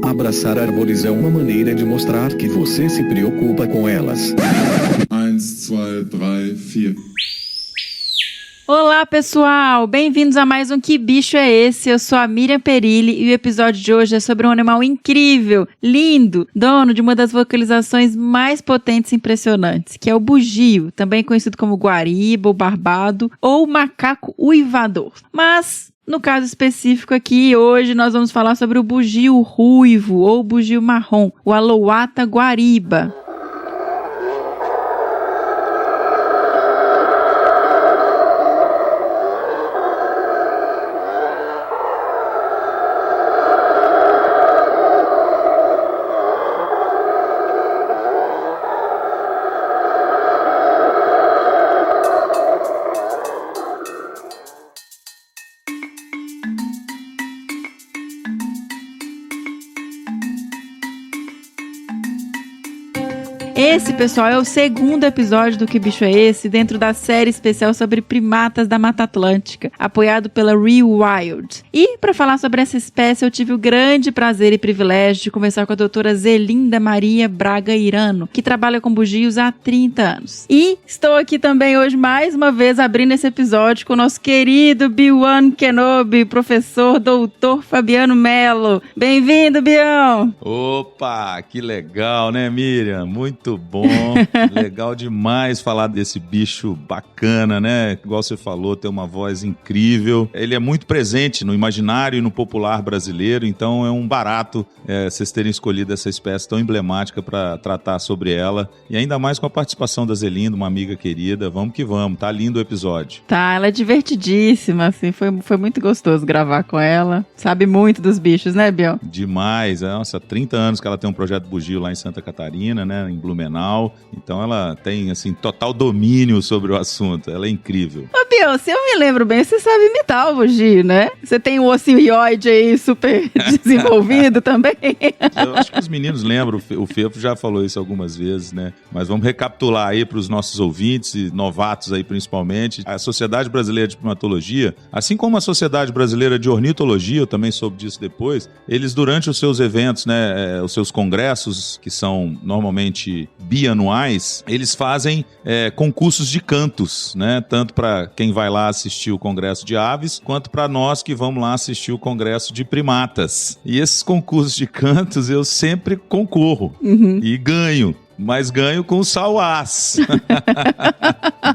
Abraçar árvores é uma maneira de mostrar que você se preocupa com elas. 1, 2, 3, 4. Olá pessoal, bem-vindos a mais um Que Bicho é Esse? Eu sou a Miriam Perilli e o episódio de hoje é sobre um animal incrível, lindo, dono de uma das vocalizações mais potentes e impressionantes, que é o bugio, também conhecido como guariba, ou barbado, ou macaco uivador. Mas, no caso específico aqui, hoje nós vamos falar sobre o bugio ruivo, ou bugio marrom, o Alouatta guariba. Esse, pessoal, é o segundo episódio do Que Bicho é Esse? Dentro da série especial sobre primatas da Mata Atlântica, apoiado pela Rewild. E, para falar sobre essa espécie, eu tive o grande prazer e privilégio de conversar com a doutora Zelinda Maria Braga Irano, que trabalha com bugios há 30 anos. E estou aqui também hoje, mais uma vez, abrindo esse episódio com o nosso querido Biwan Kenobi, professor doutor Fabiano Mello. Bem-vindo, Bião! Opa, que legal, né, Miriam? Muito bom, legal demais falar desse bicho bacana, né? Igual você falou, tem uma voz incrível. Ele é muito presente no imaginário e no popular brasileiro, então é um barato vocês terem escolhido essa espécie tão emblemática para tratar sobre ela. E ainda mais com a participação da Zelinda, uma amiga querida. Vamos que vamos, tá lindo o episódio. Tá, ela é divertidíssima, assim, foi muito gostoso gravar com ela. Sabe muito dos bichos, né, Bião? Demais, nossa, 30 anos que ela tem um projeto bugio lá em Santa Catarina, né, em Blumenau. Então ela tem, assim, total domínio sobre o assunto. Ela é incrível. Ô, Bião, se eu me lembro bem, você sabe imitar o bugio, né? Você tem um ossinoide aí super desenvolvido também. Eu acho que os meninos lembram, o Fefo já falou isso algumas vezes, né? Mas vamos recapitular aí para os nossos ouvintes e novatos aí principalmente. A Sociedade Brasileira de Primatologia, assim como a Sociedade Brasileira de Ornitologia, eu também soube disso depois, eles durante os seus eventos, né, os seus congressos, que são normalmente bianuais, eles fazem concursos de cantos, né? Tanto para quem vai lá assistir o congresso de aves, quanto para nós que vamos lá assistir o congresso de primatas. E esses concursos de cantos eu sempre concorro e ganho. Mas ganho com os sauás.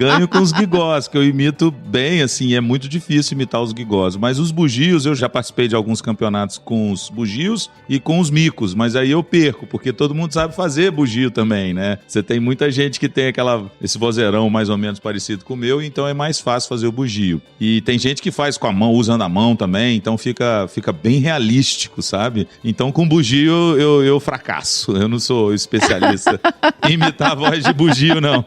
Ganho com os guigós, que eu imito bem, assim, é muito difícil imitar os guigós. Mas os bugios, eu já participei de alguns campeonatos com os bugios e com os micos, mas aí eu perco, porque todo mundo sabe fazer bugio também, né? Você tem muita gente que tem esse vozeirão mais ou menos parecido com o meu, então é mais fácil fazer o bugio. E tem gente que faz com a mão, usando a mão também, então fica bem realístico, sabe? Então com bugio eu fracasso, eu não sou especialista imitar a voz de bugio, não.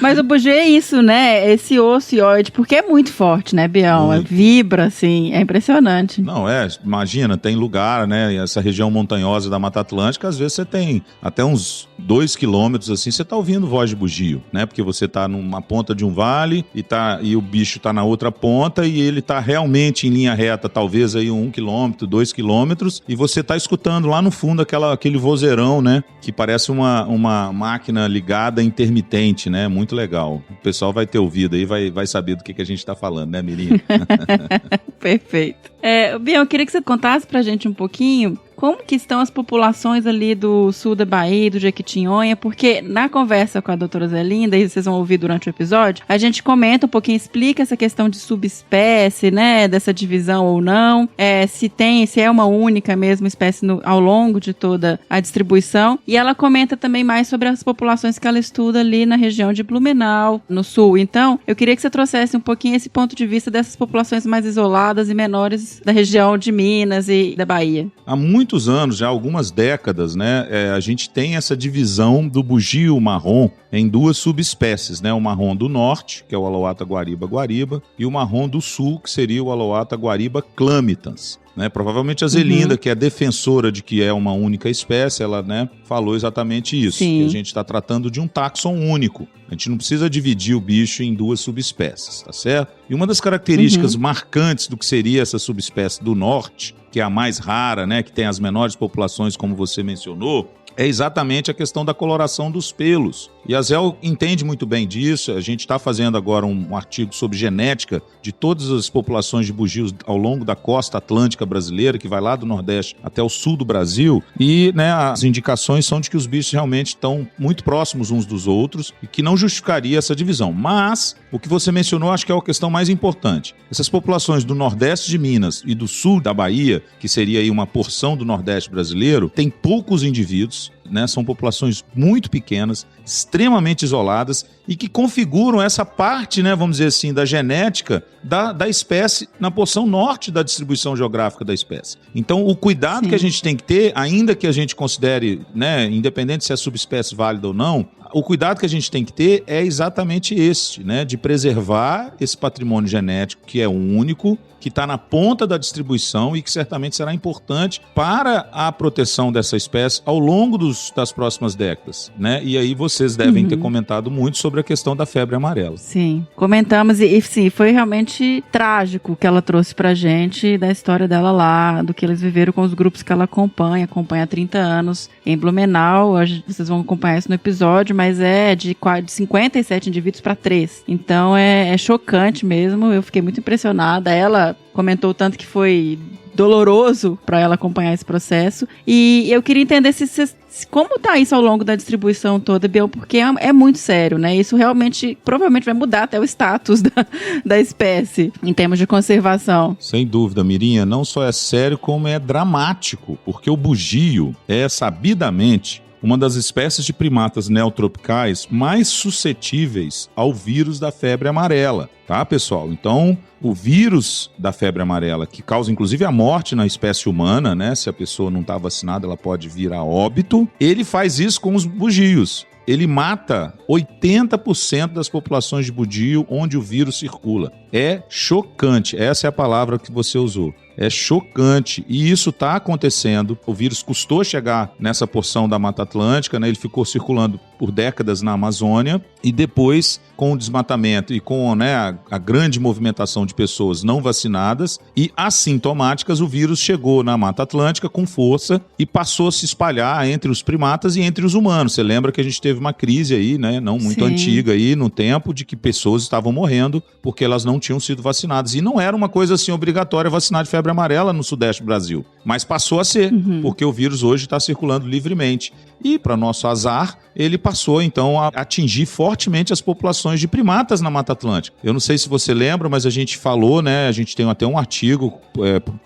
Mas o bugio é isso, né? Esse ossinoide, porque é muito forte, né, Bião? Vibra, assim, é impressionante. Não, imagina, tem lugar, né? Essa região montanhosa da Mata Atlântica, às vezes você tem até uns 2 quilômetros, assim, você tá ouvindo voz de bugio, né? Porque você tá numa ponta de um vale e o bicho tá na outra ponta e ele tá realmente em linha reta, talvez aí 1 quilômetro, 2 quilômetros, e você tá escutando lá no fundo aquele vozeirão, né? Que parece uma máquina ligada intermitente, né? Muito legal. O pessoal vai ter ouvido aí, vai saber do que a gente tá falando, né, Mirinha? Perfeito. Bião, eu queria que você contasse pra gente um pouquinho como que estão as populações ali do sul da Bahia, do Jequitinhonha, porque na conversa com a doutora Zelinda, e vocês vão ouvir durante o episódio, a gente comenta um pouquinho, explica essa questão de subespécie, né, dessa divisão ou não, se é uma única mesmo espécie ao longo de toda a distribuição, e ela comenta também mais sobre as populações que ela estuda ali na região de Blumenau, no sul. Então, eu queria que você trouxesse um pouquinho esse ponto de vista dessas populações mais isoladas e menores da região de Minas e da Bahia. Há muitos anos, já algumas décadas, né, a gente tem essa divisão do bugio marrom em 2 subespécies, né, o marrom do norte, que é o Alouatta guariba guariba, e o marrom do sul, que seria o Alouatta guariba clamitans. né? Provavelmente a Zelinda, que é defensora de que é uma única espécie, ela, né, falou exatamente isso. Sim. Que a gente está tratando de um táxon único. A gente não precisa dividir o bicho em 2 subespécies, tá certo? E uma das características marcantes do que seria essa subespécie do norte, que é a mais rara, né, que tem as menores populações, como você mencionou, é exatamente a questão da coloração dos pelos. E a Zéu entende muito bem disso. A gente está fazendo agora um artigo sobre genética de todas as populações de bugios ao longo da costa atlântica brasileira, que vai lá do Nordeste até o sul do Brasil. E, né, as indicações são de que os bichos realmente estão muito próximos uns dos outros e que não justificaria essa divisão. Mas o que você mencionou acho que é a questão mais importante. Essas populações do Nordeste de Minas e do sul da Bahia, que seria aí uma porção do Nordeste brasileiro, tem poucos indivíduos, né? São populações muito pequenas, extremamente isoladas e que configuram essa parte, né, vamos dizer assim, da genética da espécie na porção norte da distribuição geográfica da espécie. Então, o cuidado que a gente tem que ter, ainda que a gente considere, né, independente se é subespécie válida ou não, o cuidado que a gente tem que ter é exatamente este, né, de preservar esse patrimônio genético que é único, que está na ponta da distribuição e que certamente será importante para a proteção dessa espécie ao longo das próximas décadas, né? E aí vocês devem ter comentado muito sobre a questão da febre amarela. Sim, comentamos e sim, foi realmente trágico o que ela trouxe pra gente da história dela lá, do que eles viveram com os grupos que ela acompanha há 30 anos em Blumenau. Vocês vão acompanhar isso no episódio, mas é de 57 indivíduos para 3. Então é chocante mesmo, eu fiquei muito impressionada. Ela comentou tanto que foi doloroso para ela acompanhar esse processo. E eu queria entender como tá isso ao longo da distribuição toda, Biel, porque é muito sério, né? Isso realmente, provavelmente vai mudar até o status da espécie em termos de conservação. Sem dúvida, Mirinha, não só é sério como é dramático, porque o bugio é sabidamente uma das espécies de primatas neotropicais mais suscetíveis ao vírus da febre amarela, tá, pessoal? Então, o vírus da febre amarela, que causa inclusive a morte na espécie humana, né? Se a pessoa não está vacinada, ela pode vir a óbito. Ele faz isso com os bugios. Ele mata 80% das populações de budio onde o vírus circula. É chocante, essa é a palavra que você usou. É chocante, e isso está acontecendo. O vírus custou chegar nessa porção da Mata Atlântica, né? Ele ficou circulando por décadas na Amazônia, e depois, com o desmatamento e com, né, a grande movimentação de pessoas não vacinadas e assintomáticas, o vírus chegou na Mata Atlântica com força e passou a se espalhar entre os primatas e entre os humanos. Você lembra que a gente teve uma crise aí, né, não muito antiga aí no tempo, de que pessoas estavam morrendo porque elas não tinham sido vacinadas. E não era uma coisa assim obrigatória vacinar de febre amarela no sudeste do Brasil, mas passou a ser, porque o vírus hoje está circulando livremente. E, para nosso azar, ele passou, então, a atingir fortemente as populações de primatas na Mata Atlântica. Eu não sei se você lembra, mas a gente falou, né? A gente tem até um artigo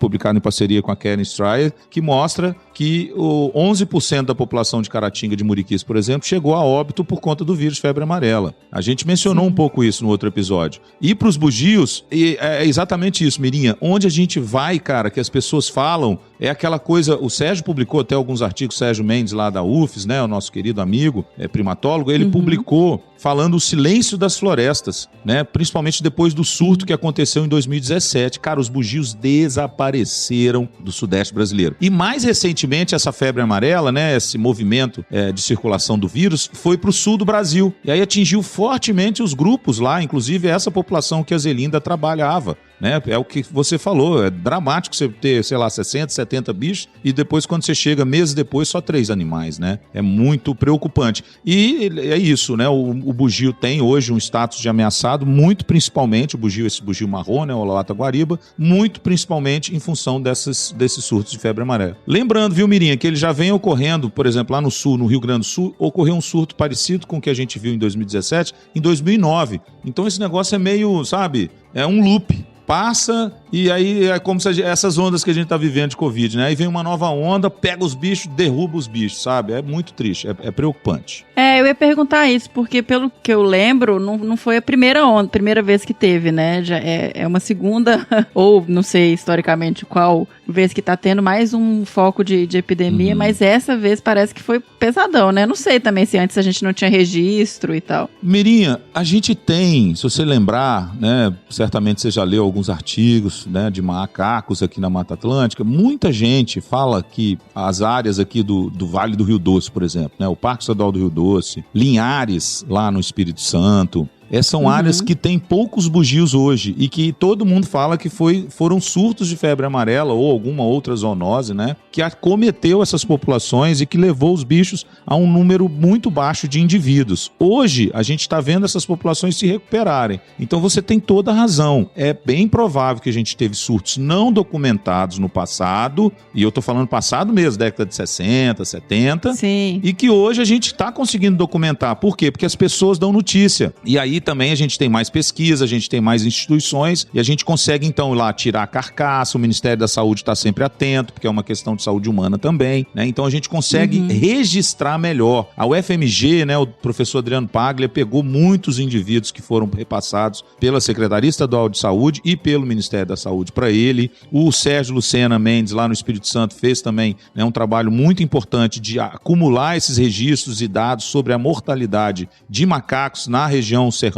publicado em parceria com a Karen Stryer, que mostra que 11% da população de Caratinga de Muriquis, por exemplo, chegou a óbito por conta do vírus febre amarela. A gente mencionou um pouco isso no outro episódio. E para os bugios, é exatamente isso, Mirinha. Onde a gente vai, cara, que as pessoas falam, é aquela coisa... O Sérgio publicou até alguns artigos, Sérgio Mendes, lá da UFES, né, o nosso querido amigo, primatólogo, ele publicou falando o silêncio das florestas, né, principalmente depois do surto que aconteceu em 2017. Cara, os bugios desapareceram do sudeste brasileiro. E mais recentemente, essa febre amarela, né, esse movimento de circulação do vírus, foi para o sul do Brasil. E aí atingiu fortemente os grupos lá, inclusive essa população que a Zelinda trabalhava. Né? É o que você falou, é dramático você ter, sei lá, 60, 70 bichos e depois, quando você chega meses depois, só 3 animais, né? É muito preocupante. E é isso, né? O bugio tem hoje um status de ameaçado, muito principalmente, esse bugio marrom, né? O Laota guariba, muito principalmente em função desses surtos de febre amarela. Lembrando, viu, Mirinha, que ele já vem ocorrendo, por exemplo, lá no sul, no Rio Grande do Sul, ocorreu um surto parecido com o que a gente viu em 2017, em 2009. Então esse negócio é meio, sabe, é um loop. Passa e aí é como se essas ondas que a gente tá vivendo de Covid, né? Aí vem uma nova onda, pega os bichos, derruba os bichos, sabe? É muito triste, é preocupante. Eu ia perguntar isso, porque pelo que eu lembro, não foi a primeira vez que teve, né? Já é uma segunda, ou não sei historicamente qual vez que tá tendo mais um foco de epidemia, mas essa vez parece que foi pesadão, né? Não sei também se antes a gente não tinha registro e tal. Mirinha, a gente tem, se você lembrar, né? Certamente você já leu alguns artigos, né, de macacos aqui na Mata Atlântica. Muita gente fala que as áreas aqui do Vale do Rio Doce, por exemplo, né, o Parque Estadual do Rio Doce, Linhares, lá no Espírito Santo, são áreas que têm poucos bugios hoje e que todo mundo fala que foram surtos de febre amarela ou alguma outra zoonose, né, que acometeu essas populações e que levou os bichos a um número muito baixo de indivíduos. Hoje, a gente está vendo essas populações se recuperarem. Então, você tem toda a razão. É bem provável que a gente teve surtos não documentados no passado, e eu estou falando passado mesmo, década de 60, 70, Sim. E que hoje a gente está conseguindo documentar. Por quê? Porque as pessoas dão notícia. E aí também a gente tem mais pesquisa, a gente tem mais instituições e a gente consegue então lá tirar a carcaça, o Ministério da Saúde está sempre atento, porque é uma questão de saúde humana também, né? Então a gente consegue registrar melhor. A UFMG, né, o professor Adriano Paglia pegou muitos indivíduos que foram repassados pela Secretaria Estadual de Saúde e pelo Ministério da Saúde para ele. O Sérgio Lucena Mendes, lá no Espírito Santo, fez também, né, um trabalho muito importante de acumular esses registros e dados sobre a mortalidade de macacos na região serrana,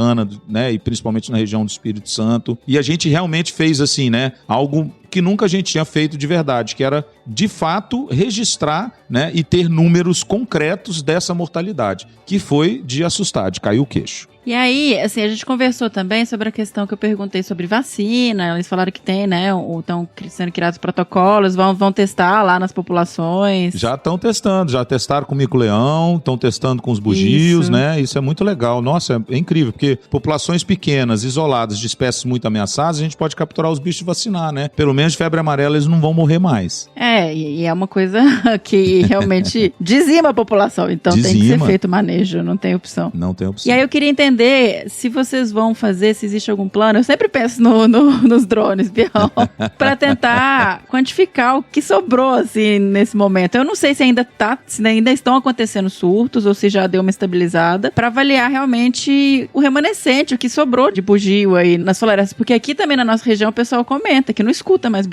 né, e principalmente na região do Espírito Santo. E a gente realmente fez assim, né, algo que nunca a gente tinha feito de verdade, que era, de fato, registrar, né, e ter números concretos dessa mortalidade, que foi de assustar, de cair o queixo. E aí, assim, a gente conversou também sobre a questão que eu perguntei sobre vacina. Eles falaram que tem, né? Estão sendo criados protocolos, vão testar lá nas populações. Já estão testando, já testaram com o mico-leão, estão testando com os bugios, Isso. né? Isso é muito legal. Nossa, é incrível, porque populações pequenas, isoladas, de espécies muito ameaçadas, a gente pode capturar os bichos e vacinar, né? Pelo menos de febre amarela eles não vão morrer mais. E é uma coisa que realmente dizima a população. Então tem que ser feito manejo, não tem opção. Não tem opção. E aí eu queria entender se vocês vão fazer, se existe algum plano. Eu sempre penso nos drones, Bião, para tentar quantificar o que sobrou, assim, nesse momento. Eu não sei se ainda estão acontecendo surtos ou se já deu uma estabilizada, para avaliar realmente o remanescente, o que sobrou de bugio aí nas florestas. Porque aqui também na nossa região o pessoal comenta que não escuta mais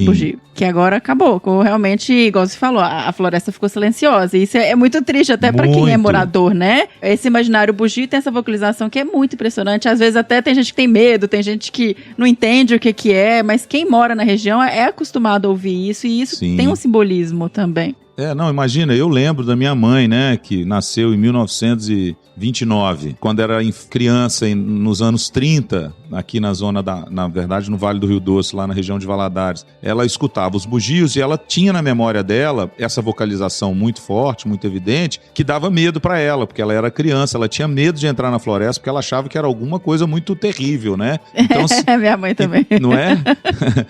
bugio, que agora acabou. Realmente, igual você falou, a floresta ficou silenciosa. E isso é muito triste até para quem é morador, né? Esse imaginário bugio tem essa vocalização que é muito impressionante. Às vezes até tem gente que tem medo, tem gente que não entende o que é, mas quem mora na região é acostumado a ouvir isso, e isso tem um simbolismo também. Não, imagina, eu lembro da minha mãe, né, que nasceu em 1929, quando era criança, nos anos 30, aqui na zona na verdade, no Vale do Rio Doce, lá na região de Valadares. Ela escutava os bugios e ela tinha na memória dela essa vocalização muito forte, muito evidente, que dava medo pra ela, porque ela era criança, ela tinha medo de entrar na floresta, porque ela achava que era alguma coisa muito terrível, né? Então, minha mãe também. Não é?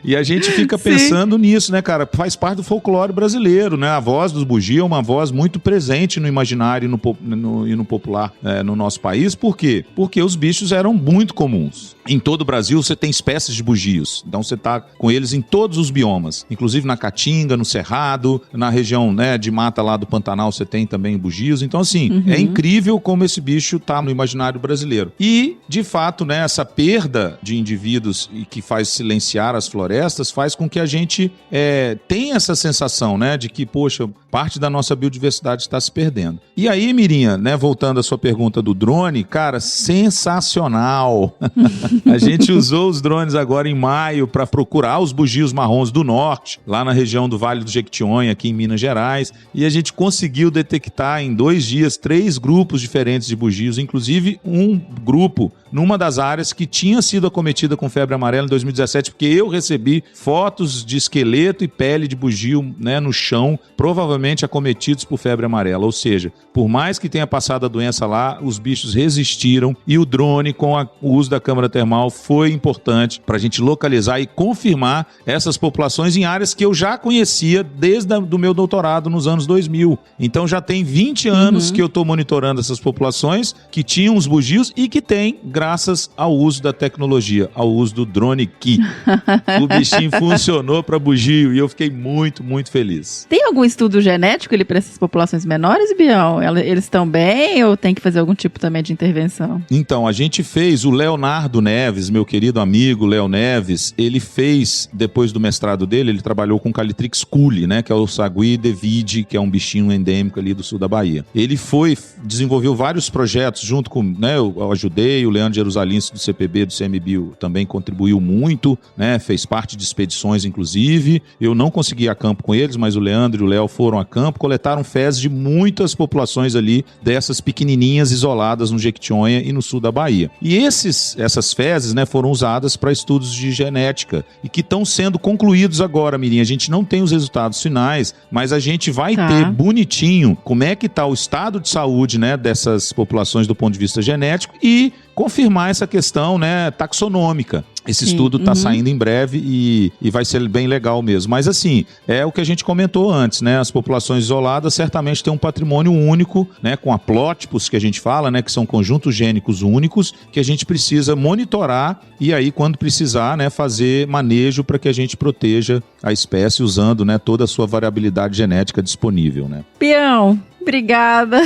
E a gente fica pensando nisso, né, cara? Faz parte do folclore brasileiro, né? A voz dos bugios é uma voz muito presente no imaginário e no popular no nosso país. Por quê? Porque os bichos eram muito comuns. Em todo o Brasil você tem espécies de bugios, então você está com eles em todos os biomas, inclusive na Caatinga, no Cerrado, na região, né, de mata lá do Pantanal você tem também bugios. Então assim, é incrível como esse bicho está no imaginário brasileiro. E, de fato, né, essa perda de indivíduos e que faz silenciar as florestas faz com que a gente tenha essa sensação, né, de que, poxa, parte da nossa biodiversidade está se perdendo. E aí, Mirinha, né, voltando à sua pergunta do drone, cara, sensacional! A gente usou os drones agora em maio para procurar os bugios marrons do norte, lá na região do Vale do Jequitinhonha, aqui em Minas Gerais, e a gente conseguiu detectar em 2 dias 3 grupos diferentes de bugios, inclusive um grupo numa das áreas que tinha sido acometida com febre amarela em 2017, porque eu recebi fotos de esqueleto e pele de bugio, né, no chão, provavelmente acometidos por febre amarela. Ou seja, por mais que tenha passado a doença lá, os bichos resistiram, e o drone com o uso da câmara termal foi importante para a gente localizar e confirmar essas populações em áreas que eu já conhecia desde o meu doutorado nos anos 2000. Então já tem 20 anos que eu estou monitorando essas populações que tinham os bugios e que tem, graças ao uso da tecnologia, ao uso do drone Ki. O bichinho funcionou para bugio e eu fiquei muito, muito feliz. Tem algum estudo genético para essas populações menores, Bião? Eles estão bem ou tem que fazer algum tipo também de intervenção? Então, a gente fez, o Leonardo Neves, meu querido amigo Léo Neves, ele fez, depois do mestrado dele, ele trabalhou com Calitrix culi, né, que é o sagui devide, que é um bichinho endêmico ali do sul da Bahia. Ele desenvolveu vários projetos junto com, né, eu ajudei, o Leandro jerusalense do CPB, do CMBio, também contribuiu muito, né? Fez parte de expedições, inclusive. Eu não consegui ir a campo com eles, mas o Leandro e o Léo foram a campo, coletaram fezes de muitas populações ali, dessas pequenininhas isoladas no Jequitinhonha e no sul da Bahia. E essas fezes, né, foram usadas para estudos de genética e que estão sendo concluídos agora, Mirim. A gente não tem os resultados finais, mas a gente vai ter bonitinho como é que está o estado de saúde, né, dessas populações do ponto de vista genético e confirmar essa questão, né, taxonômica. Esse estudo está saindo em breve e vai ser bem legal mesmo. Mas assim, é o que a gente comentou antes, né? As populações isoladas certamente têm um patrimônio único, né? Com haplótipos que a gente fala, né? Que são conjuntos gênicos únicos que a gente precisa monitorar e aí, quando precisar, né? Fazer manejo para que a gente proteja a espécie usando, né? Toda a sua variabilidade genética disponível, né? Peão, obrigada.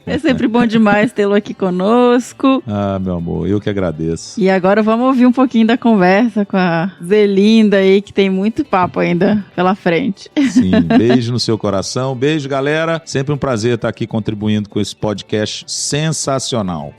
É sempre bom demais tê-lo aqui conosco. Ah, meu amor, eu que agradeço. E agora vamos ouvir um pouquinho da conversa com a Zelinda aí, que tem muito papo ainda pela frente. Sim, beijo no seu coração. Beijo, galera. Sempre um prazer estar aqui contribuindo com esse podcast sensacional.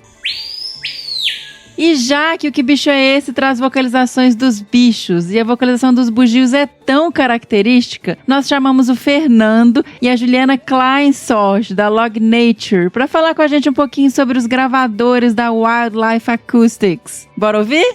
E já que o Que Bicho é Esse traz vocalizações dos bichos e a vocalização dos bugios é tão característica, nós chamamos o Fernando e a Juliana Kleinsorge, da Log Nature, para falar com a gente um pouquinho sobre os gravadores da Wildlife Acoustics. Bora ouvir?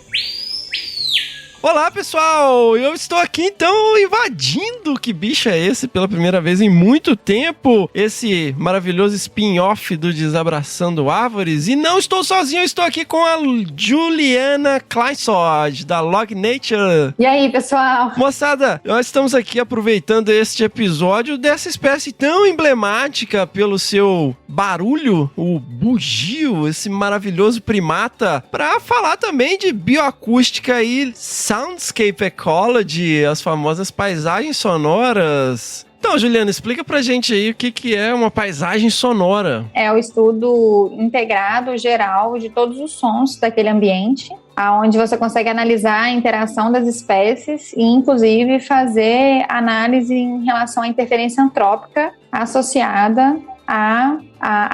Olá, pessoal! Eu estou aqui, então, invadindo o Que Bicho é Esse pela primeira vez em muito tempo. Esse maravilhoso spin-off do Desabraçando Árvores. E não estou sozinho, eu estou aqui com a Juliana Kleinsorge, da Log Nature. E aí, pessoal? Moçada, nós estamos aqui aproveitando este episódio dessa espécie tão emblemática pelo seu barulho, o bugio, esse maravilhoso primata, para falar também de bioacústica e Soundscape Ecology, as famosas paisagens sonoras. Então, Juliana, explica pra gente aí o que é uma paisagem sonora. É o estudo integrado, geral, de todos os sons daquele ambiente, onde você consegue analisar a interação das espécies e, inclusive, fazer análise em relação à interferência antrópica associada à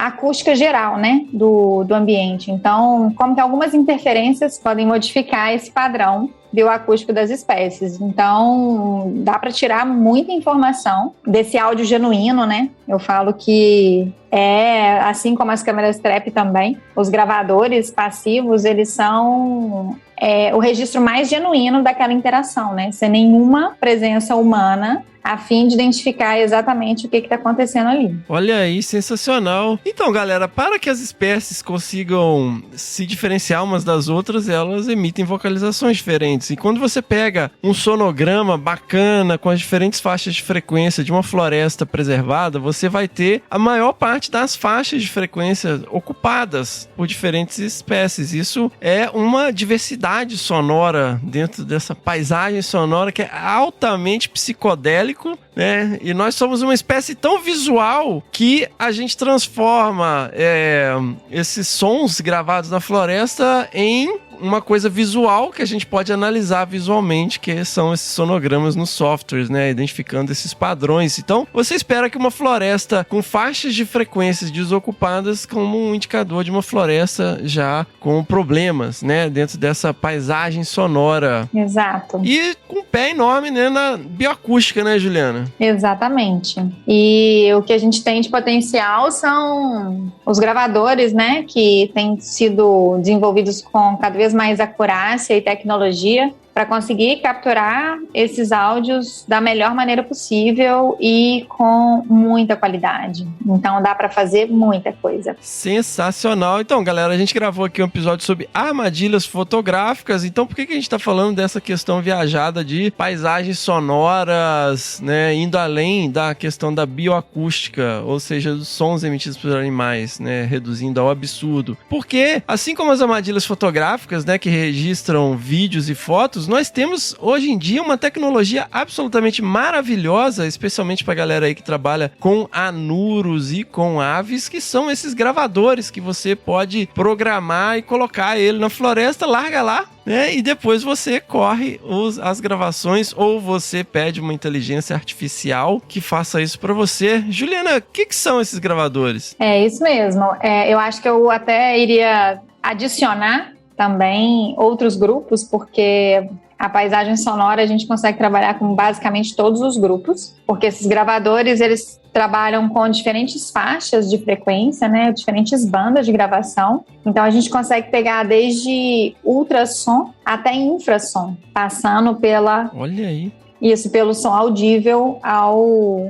acústica geral, né, do ambiente. Então, como que algumas interferências podem modificar esse padrão bioacústico das espécies. Então, dá para tirar muita informação desse áudio genuíno, né? Eu falo que assim como as câmeras trap também, os gravadores passivos, eles são o registro mais genuíno daquela interação, né? Sem nenhuma presença humana, a fim de identificar exatamente o que está acontecendo ali. Olha aí, sensacional. Então, galera, para que as espécies consigam se diferenciar umas das outras, elas emitem vocalizações diferentes. E quando você pega um sonograma bacana, com as diferentes faixas de frequência de uma floresta preservada, você vai ter a maior parte das faixas de frequência ocupadas por diferentes espécies. Isso é uma diversidade sonora dentro dessa paisagem sonora que é altamente psicodélica, né? E nós somos uma espécie tão visual que a gente transforma esses sons gravados na floresta em uma coisa visual que a gente pode analisar visualmente, que são esses sonogramas nos softwares, né? Identificando esses padrões. Então, você espera que uma floresta com faixas de frequências desocupadas como um indicador de uma floresta já com problemas, né? Dentro dessa paisagem sonora. Exato. E com um pé enorme, né? Na bioacústica, né, Juliana? Exatamente. E o que a gente tem de potencial são os gravadores, né? Que têm sido desenvolvidos com cada vez mais acurácia e tecnologia para conseguir capturar esses áudios da melhor maneira possível e com muita qualidade. Então dá para fazer muita coisa. Sensacional. Então, galera, a gente gravou aqui um episódio sobre armadilhas fotográficas. Então, por que a gente está falando dessa questão viajada de paisagens sonoras, né, indo além da questão da bioacústica, ou seja, dos sons emitidos por animais, né, reduzindo ao absurdo? Porque, assim como as armadilhas fotográficas, né, que registram vídeos e fotos, nós temos hoje em dia uma tecnologia absolutamente maravilhosa, especialmente pra galera aí que trabalha com anuros e com aves, que são esses gravadores que você pode programar e colocar ele na floresta, larga lá, né? E depois você corre as gravações ou você pede uma inteligência artificial que faça isso pra você. Juliana, o que são esses gravadores? É isso mesmo. Eu acho que eu até iria adicionar também outros grupos, porque a paisagem sonora a gente consegue trabalhar com basicamente todos os grupos, porque esses gravadores, eles trabalham com diferentes faixas de frequência, né, diferentes bandas de gravação. Então a gente consegue pegar desde ultrassom até infrassom, passando pela... Olha aí. Isso, pelo som audível ao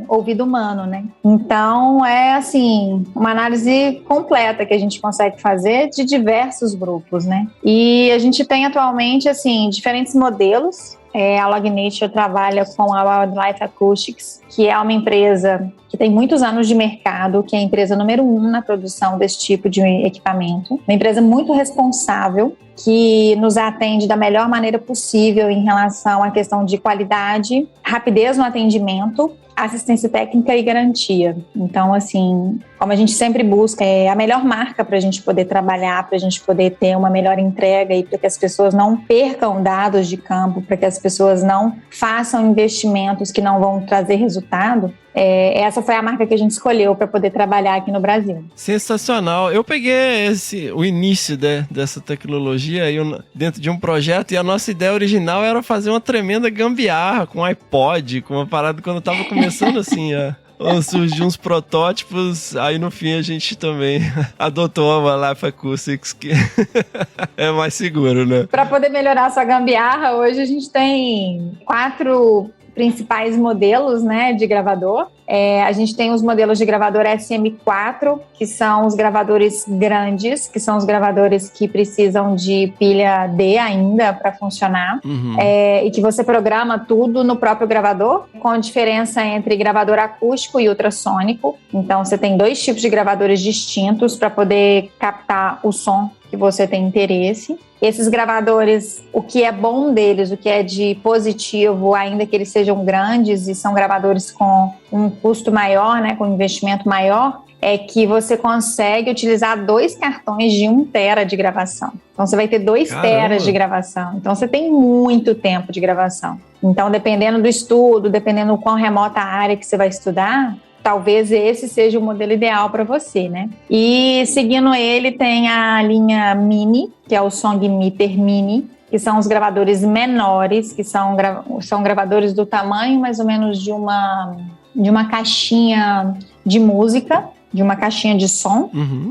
ouvido humano, né? Então, é assim, uma análise completa que a gente consegue fazer de diversos grupos, né? E a gente tem atualmente, assim, diferentes modelos. A Log Nature trabalha com a Wildlife Acoustics, que é uma empresa que tem muitos anos de mercado, que é a empresa número 1 na produção desse tipo de equipamento. Uma empresa muito responsável, que nos atende da melhor maneira possível em relação à questão de qualidade, rapidez no atendimento, assistência técnica e garantia. Então, assim, como a gente sempre busca, é a melhor marca para a gente poder trabalhar, para a gente poder ter uma melhor entrega e para que as pessoas não percam dados de campo, para que as pessoas não façam investimentos que não vão trazer resultado. Essa foi a marca que a gente escolheu para poder trabalhar aqui no Brasil. Sensacional. Eu peguei o início dessa tecnologia aí dentro de um projeto, e a nossa ideia original era fazer uma tremenda gambiarra com iPod, com uma parada quando eu tava começando assim, surgiu uns protótipos, aí no fim a gente também adotou a Wildlife Acoustics, que é mais seguro, né? Para poder melhorar a sua gambiarra, hoje a gente tem 4 principais modelos, né, de gravador. A gente tem os modelos de gravador SM4, que são os gravadores grandes, que são os gravadores que precisam de pilha D ainda para funcionar, e que você programa tudo no próprio gravador, com diferença entre gravador acústico e ultrassônico. Então você tem 2 tipos de gravadores distintos para poder captar o som que você tem interesse. Esses gravadores, o que é bom deles, o que é de positivo, ainda que eles sejam grandes e são gravadores com um custo maior, né, com um investimento maior, é que você consegue utilizar 2 cartões de 1 tera de gravação. Então você vai ter 2 teras de gravação. Então você tem muito tempo de gravação. Então, dependendo do estudo, dependendo do quão remota a área que você vai estudar, talvez esse seja o modelo ideal para você, né? E seguindo ele tem a linha Mini, que é o Song Meter Mini, que são os gravadores menores, que são gravadores do tamanho mais ou menos de uma caixinha de música, de uma caixinha de som.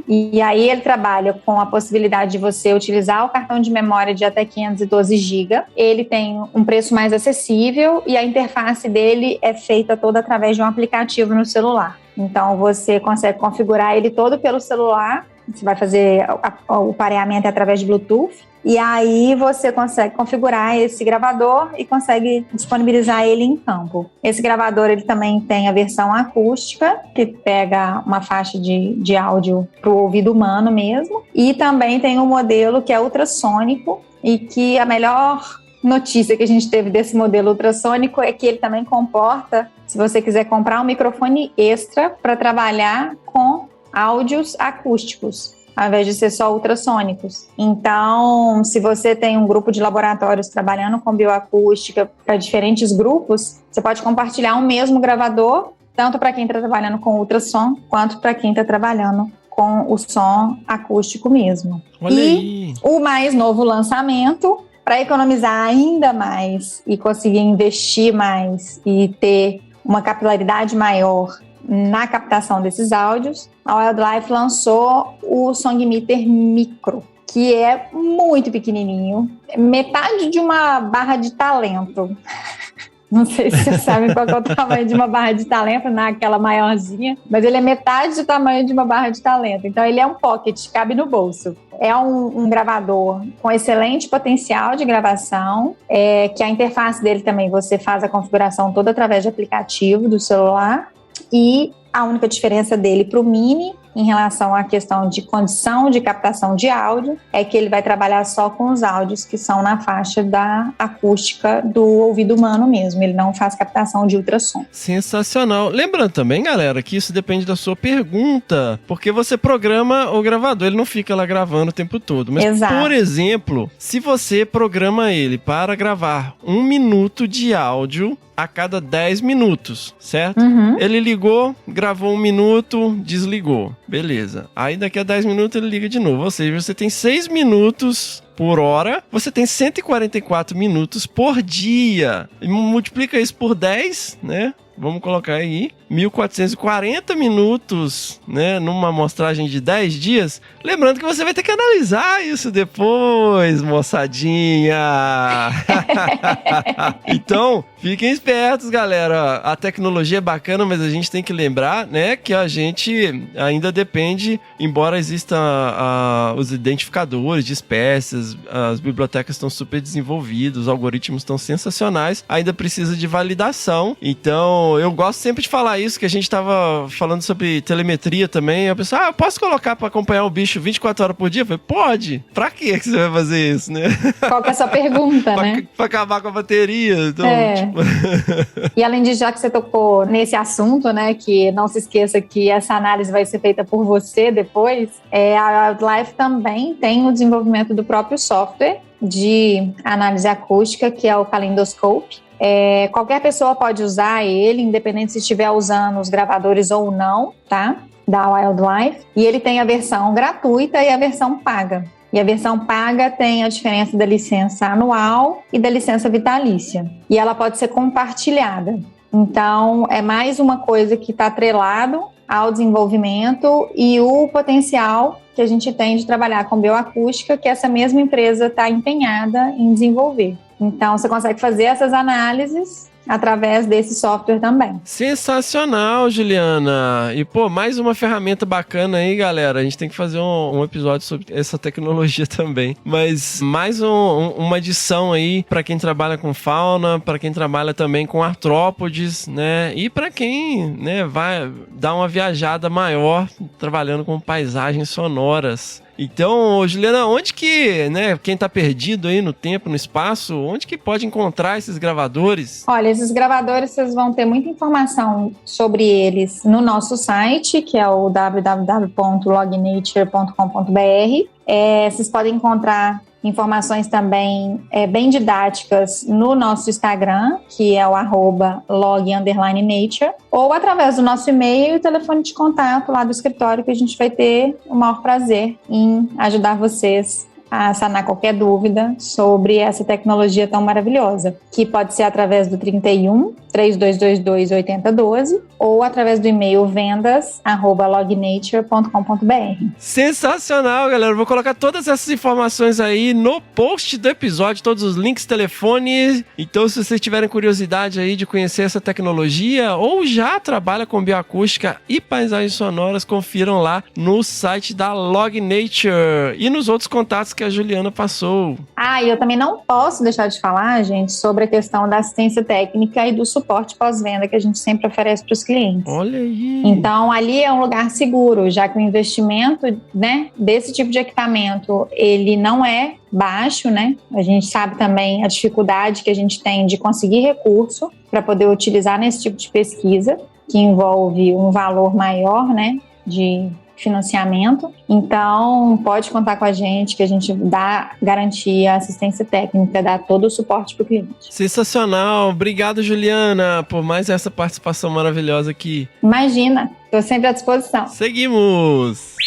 E aí ele trabalha com a possibilidade de você utilizar o cartão de memória de até 512 GB. Ele tem um preço mais acessível e a interface dele é feita toda através de um aplicativo no celular. Então você consegue configurar ele todo pelo celular. Você vai fazer o pareamento através de Bluetooth. E aí você consegue configurar esse gravador e consegue disponibilizar ele em campo. Esse gravador ele também tem a versão acústica, que pega uma faixa de áudio para o ouvido humano mesmo. E também tem um modelo que é ultrassônico, e que a melhor notícia que a gente teve desse modelo ultrassônico é que ele também comporta, se você quiser comprar um microfone extra para trabalhar com áudios acústicos, ao invés de ser só ultrassônicos. Então, se você tem um grupo de laboratórios trabalhando com bioacústica para diferentes grupos, você pode compartilhar um mesmo gravador, tanto para quem está trabalhando com ultrassom, quanto para quem está trabalhando com o som acústico mesmo. Olha aí. O mais novo lançamento, para economizar ainda mais e conseguir investir mais e ter uma capilaridade maior na captação desses áudios, a Wildlife lançou o Song Meter Micro, que é muito pequenininho, metade de uma barra de talento. Não sei se vocês sabem qual é o tamanho de uma barra de talento, naquela maiorzinha, mas ele é metade do tamanho de uma barra de talento. Então ele é um pocket, cabe no bolso. É um gravador com excelente potencial de gravação, que a interface dele também você faz a configuração toda através de aplicativo do celular. E a única diferença dele para o Mini, em relação à questão de condição de captação de áudio, é que ele vai trabalhar só com os áudios que são na faixa da acústica do ouvido humano mesmo. Ele não faz captação de ultrassom. Sensacional. Lembrando também, galera, que isso depende da sua pergunta, porque você programa o gravador, ele não fica lá gravando o tempo todo. Mas, exato. Por exemplo, se você programa ele para gravar 1 minuto de áudio a cada 10 minutos, certo? Ele ligou, gravou 1 minuto, desligou. Beleza. Aí daqui a 10 minutos ele liga de novo. Ou seja, você tem 6 minutos por hora, você tem 144 minutos por dia. E multiplica isso por 10, né? Vamos colocar aí 1.440 minutos, né, numa amostragem de 10 dias. Lembrando que você vai ter que analisar isso depois, moçadinha. Então, fiquem espertos, galera. A tecnologia é bacana, mas a gente tem que lembrar, né, que a gente ainda depende, embora existam os identificadores de espécies, as bibliotecas estão super desenvolvidas, os algoritmos estão sensacionais, ainda precisa de validação. Então, eu gosto sempre de falar isso, que a gente estava falando sobre telemetria também. A pessoa, eu posso colocar para acompanhar o bicho 24 horas por dia? Eu falei, pode. Pra que você vai fazer isso, né? Qual que é a sua pergunta, né? Pra acabar com a bateria. Então, tipo... E além disso, já que você tocou nesse assunto, né, que não se esqueça que essa análise vai ser feita por você depois, a Wildlife também tem o desenvolvimento do próprio software de análise acústica, que é o Calendoscope. Qualquer pessoa pode usar ele, independente se estiver usando os gravadores ou não, tá? Da Wildlife. E ele tem a versão gratuita e a versão paga. E a versão paga tem a diferença da licença anual e da licença vitalícia. E ela pode ser compartilhada. Então, é mais uma coisa que está atrelado ao desenvolvimento e o potencial que a gente tem de trabalhar com bioacústica, que essa mesma empresa está empenhada em desenvolver. Então, você consegue fazer essas análises através desse software também. Sensacional, Juliana! E, mais uma ferramenta bacana aí, galera. A gente tem que fazer um episódio sobre essa tecnologia também. Mas mais uma adição aí para quem trabalha com fauna, para quem trabalha também com artrópodes, né? E para quem, né, vai dar uma viajada maior trabalhando com paisagens sonoras. Então, Juliana, onde que, né, quem tá perdido aí no tempo, no espaço, onde que pode encontrar esses gravadores? Olha, esses gravadores, vocês vão ter muita informação sobre eles no nosso site, que é o www.lognature.com.br. Vocês podem encontrar informações também bem didáticas no nosso Instagram, que é o @log_nature, ou através do nosso e-mail e o telefone de contato lá do escritório, que a gente vai ter o maior prazer em ajudar vocês a sanar qualquer dúvida sobre essa tecnologia tão maravilhosa, que pode ser através do 31 3222 8012 ou através do e-mail vendas@lognature.com.br. Sensacional, galera! Vou colocar todas essas informações aí no post do episódio, todos os links, telefone. Então, se vocês tiverem curiosidade aí de conhecer essa tecnologia ou já trabalha com bioacústica e paisagens sonoras, confiram lá no site da Lognature e nos outros contatos que a Juliana passou. E eu também não posso deixar de falar, gente, sobre a questão da assistência técnica e do suporte pós-venda que a gente sempre oferece para os clientes. Olha aí! Então, ali é um lugar seguro, já que o investimento, né, desse tipo de equipamento, ele não é baixo, né? A gente sabe também a dificuldade que a gente tem de conseguir recurso para poder utilizar nesse tipo de pesquisa, que envolve um valor maior, né, de financiamento. Então, pode contar com a gente, que a gente dá garantia, assistência técnica, dá todo o suporte para o cliente. Sensacional! Obrigado, Juliana, por mais essa participação maravilhosa aqui. Imagina, estou sempre à disposição. Seguimos!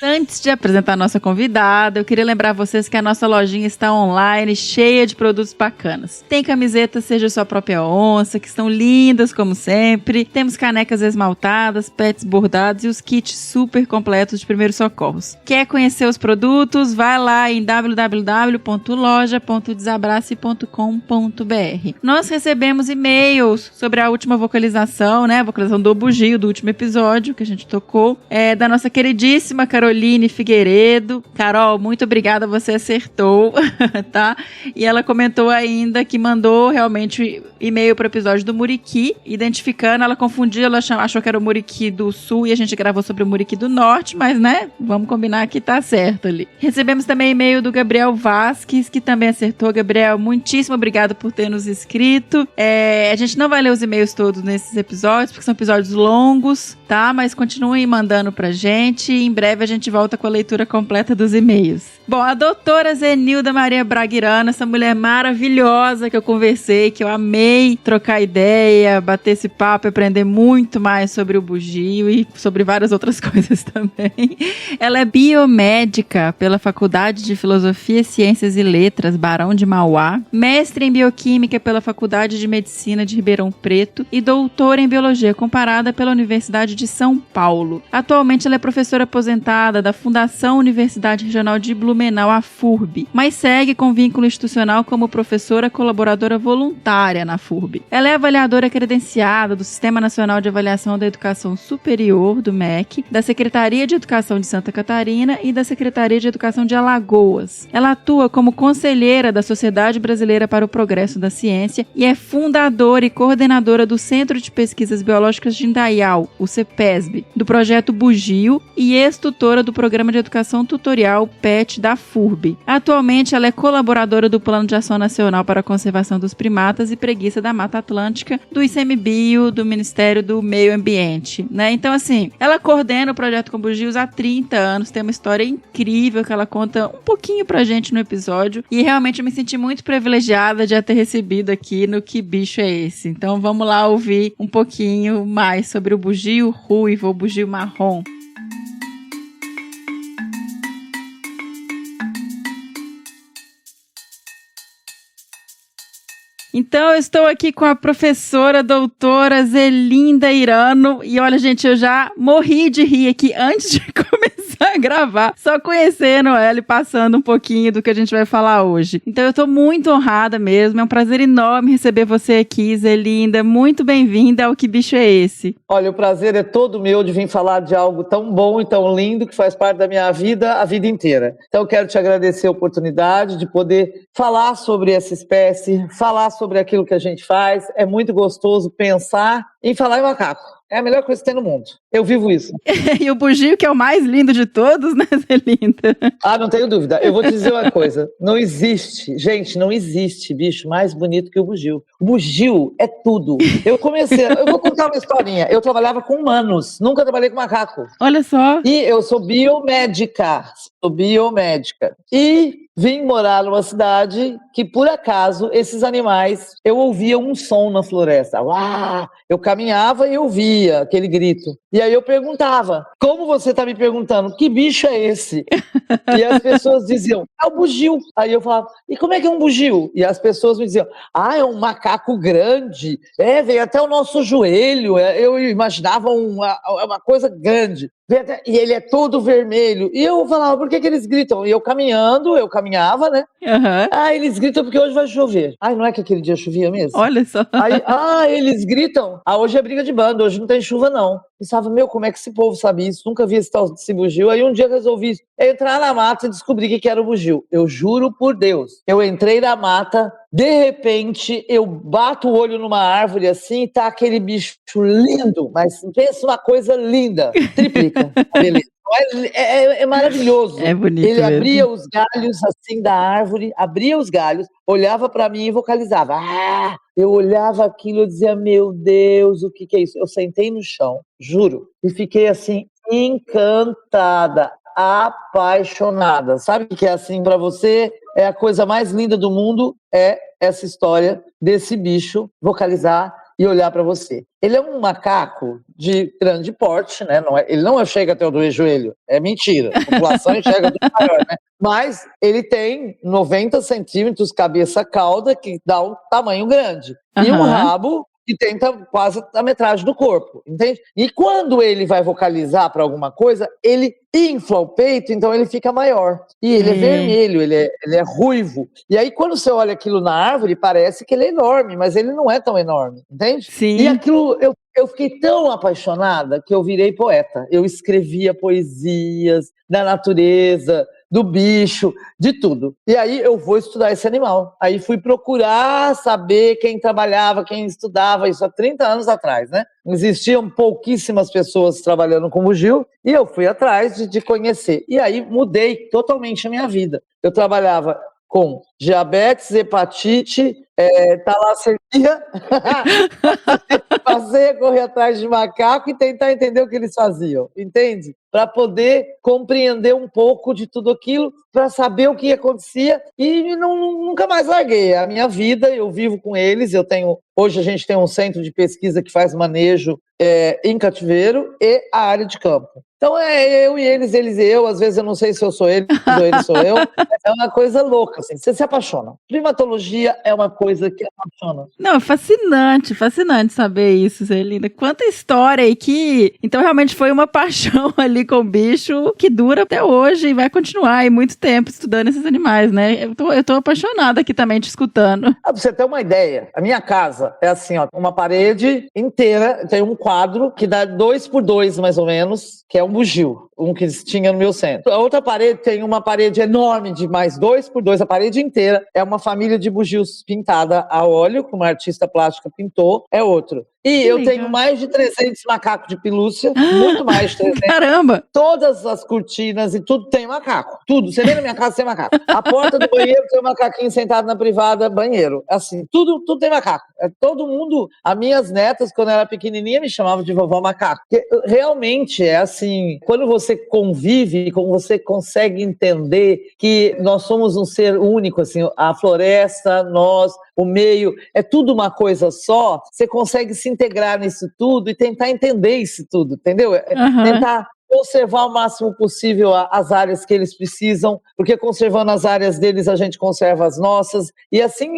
Antes de apresentar a nossa convidada, eu queria lembrar vocês que a nossa lojinha está online, cheia de produtos bacanas. Tem camisetas Seja Sua Própria Onça, que estão lindas como sempre. Temos canecas esmaltadas, pets bordados e os kits super completos de primeiros socorros. Quer conhecer os produtos? Vai lá em www.loja.desabrace.com.br. Nós recebemos e-mails sobre a última vocalização, né? A vocalização do bugio do último episódio que a gente tocou. Da nossa queridíssima Caroline Figueiredo. Carol, muito obrigada, você acertou, tá? E ela comentou ainda que mandou realmente e-mail para o episódio do Muriqui, identificando, ela confundiu, ela achou que era o Muriqui do Sul e a gente gravou sobre o Muriqui do Norte, mas, né, vamos combinar que tá certo ali. Recebemos também e-mail do Gabriel Vasques, que também acertou. Gabriel, muitíssimo obrigado por ter nos escrito. A gente não vai ler os e-mails todos nesses episódios, porque são episódios longos, tá? Mas continuem mandando pra gente e em breve a gente volta com a leitura completa dos e-mails. Bom, a doutora Zenilda Maria Braguirana, essa mulher maravilhosa que eu conversei, que eu amei trocar ideia, bater esse papo e aprender muito mais sobre o bugio e sobre várias outras coisas também. Ela é biomédica pela Faculdade de Filosofia, Ciências e Letras, Barão de Mauá, mestre em bioquímica pela Faculdade de Medicina de Ribeirão Preto e doutora em biologia comparada pela Universidade de São Paulo. Atualmente ela é professora aposentada da Fundação Universidade Regional de Blumenau, a FURB, mas segue com vínculo institucional como professora colaboradora voluntária na FURB. Ela é avaliadora credenciada do Sistema Nacional de Avaliação da Educação Superior, do MEC, da Secretaria de Educação de Santa Catarina e da Secretaria de Educação de Alagoas. Ela atua como conselheira da Sociedade Brasileira para o Progresso da Ciência e é fundadora e coordenadora do Centro de Pesquisas Biológicas de Indaial, o CEPESB, do projeto Bugio e ex-tutora do Programa de Educação Tutorial PET da FURB. Atualmente, ela é colaboradora do Plano de Ação Nacional para a Conservação dos Primatas e Preguiça da Mata Atlântica, do ICMBio, do Ministério do Meio Ambiente, né? Então, assim, ela coordena o projeto com bugios há 30 anos, tem uma história incrível que ela conta um pouquinho pra gente no episódio e realmente eu me senti muito privilegiada de a ter recebido aqui no Que Bicho é Esse? Então, vamos lá ouvir um pouquinho mais sobre o bugio ruivo, o bugio marrom. Então, eu estou aqui com a professora doutora Zelinda Irano. E olha, gente, eu já morri de rir aqui antes de começar a gravar, só conhecendo ela e passando um pouquinho do que a gente vai falar hoje. Então, eu estou muito honrada mesmo. É um prazer enorme receber você aqui, Zelinda. Muito bem-vinda ao Que Bicho é Esse? Olha, o prazer é todo meu de vir falar de algo tão bom e tão lindo que faz parte da minha vida a vida inteira. Então, eu quero te agradecer a oportunidade de poder falar sobre essa espécie, falar sobre aquilo que a gente faz. É muito gostoso pensar em falar em macaco. É a melhor coisa que tem no mundo. Eu vivo isso. E o bugio, que é o mais lindo de todos, né, Zelinda? Ah, não tenho dúvida. Eu vou te dizer uma coisa. Não existe, gente, não existe bicho mais bonito que o bugio. O bugio é tudo. Eu vou contar uma historinha. Eu trabalhava com humanos, nunca trabalhei com macaco. Olha só. E eu sou biomédica. E vim morar numa cidade que, por acaso, esses animais, eu ouvia um som na floresta. Uau! Eu caminhava e eu ouvia aquele grito. E aí eu perguntava, como você está me perguntando, que bicho é esse? E as pessoas diziam, é o bugio. Aí eu falava, e como é que é um bugio? E as pessoas me diziam, é um macaco grande, veio até o nosso joelho, eu imaginava uma coisa grande. E ele é todo vermelho. E eu falava, por que eles gritam? E eu caminhava, né? Uhum. Eles gritam porque hoje vai chover. Não é que aquele dia chovia mesmo? Olha só. Aí, eles gritam. Hoje é briga de bando, hoje não tem chuva não. Pensava, como é que esse povo sabe isso? Nunca vi esse bugio. Aí um dia eu resolvi entrar na mata e descobrir o que era o bugio. Eu juro por Deus. Eu entrei na mata, de repente eu bato o olho numa árvore assim e tá aquele bicho lindo, mas pensa uma coisa linda. Triplica, beleza. É maravilhoso. É bonito. Ele mesmo. abria os galhos assim da árvore, olhava para mim e vocalizava. Eu olhava aquilo e dizia, meu Deus, o que é isso? Eu sentei no chão, juro, e fiquei assim, encantada, apaixonada. Sabe o que é assim para você? É a coisa mais linda do mundo, é essa história desse bicho vocalizar e olhar para você. Ele é um macaco de grande porte, né? Ele não chega até o joelho, é mentira. A população enxerga tudo maior, né? Mas ele tem 90 centímetros cabeça-cauda, que dá um tamanho grande. Uhum. E um rabo que tem quase a metragem do corpo, entende? E quando ele vai vocalizar para alguma coisa, ele infla o peito, então ele fica maior. E ele é vermelho, ele é ruivo. E aí quando você olha aquilo na árvore, parece que ele é enorme, mas ele não é tão enorme, entende? Sim. E aquilo, eu fiquei tão apaixonada que eu virei poeta. Eu escrevia poesias da natureza, do bicho, de tudo. E aí eu vou estudar esse animal. Aí fui procurar saber quem trabalhava, quem estudava, isso há 30 anos atrás, né? Existiam pouquíssimas pessoas trabalhando com bugio e eu fui atrás de conhecer. E aí mudei totalmente a minha vida. Eu trabalhava com diabetes, hepatite, talassemia. Passei a correr atrás de macaco e tentar entender o que eles faziam, entende? Para poder compreender um pouco de tudo aquilo para saber o que acontecia e nunca mais larguei. A minha vida, eu vivo com eles, hoje a gente tem um centro de pesquisa que faz manejo em cativeiro e a área de campo. Então é eu e eles e eu, às vezes eu não sei se eu sou eles ou eles sou eu, é uma coisa louca, assim, você se apaixona. Primatologia é uma coisa que apaixona. Não, fascinante saber isso, Zelinda. Quanta história aí que... Então realmente foi uma paixão ali com o bicho que dura até hoje e vai continuar aí muito tempo estudando esses animais, né? Eu tô apaixonada aqui também te escutando. Pra você ter uma ideia, a minha casa é assim, ó, uma parede inteira, tem um quadro que dá 2x2 mais ou menos, que é um bugio, um que tinha no meu centro. A outra parede tem uma parede enorme de mais 2x2, a parede inteira é uma família de bugios pintada a óleo, que uma artista plástica pintou, é outro. E eu tenho mais de 300 macacos de pelúcia, muito mais de 300. Caramba! Todas as cortinas e tudo tem macaco. Tudo. Você vem na minha casa, tem macaco. A porta do banheiro tem um macaquinho sentado na privada, banheiro. Assim, tudo tem macaco. Todo mundo, as minhas netas, quando eu era pequenininha, me chamavam de vovó macaco. Porque realmente é assim, quando você convive, quando você consegue entender que nós somos um ser único, assim, a floresta, nós, o meio, é tudo uma coisa só, você consegue se integrar nisso tudo e tentar entender isso tudo, entendeu? Tentar conservar o máximo possível as áreas que eles precisam, porque conservando as áreas deles a gente conserva as nossas, e assim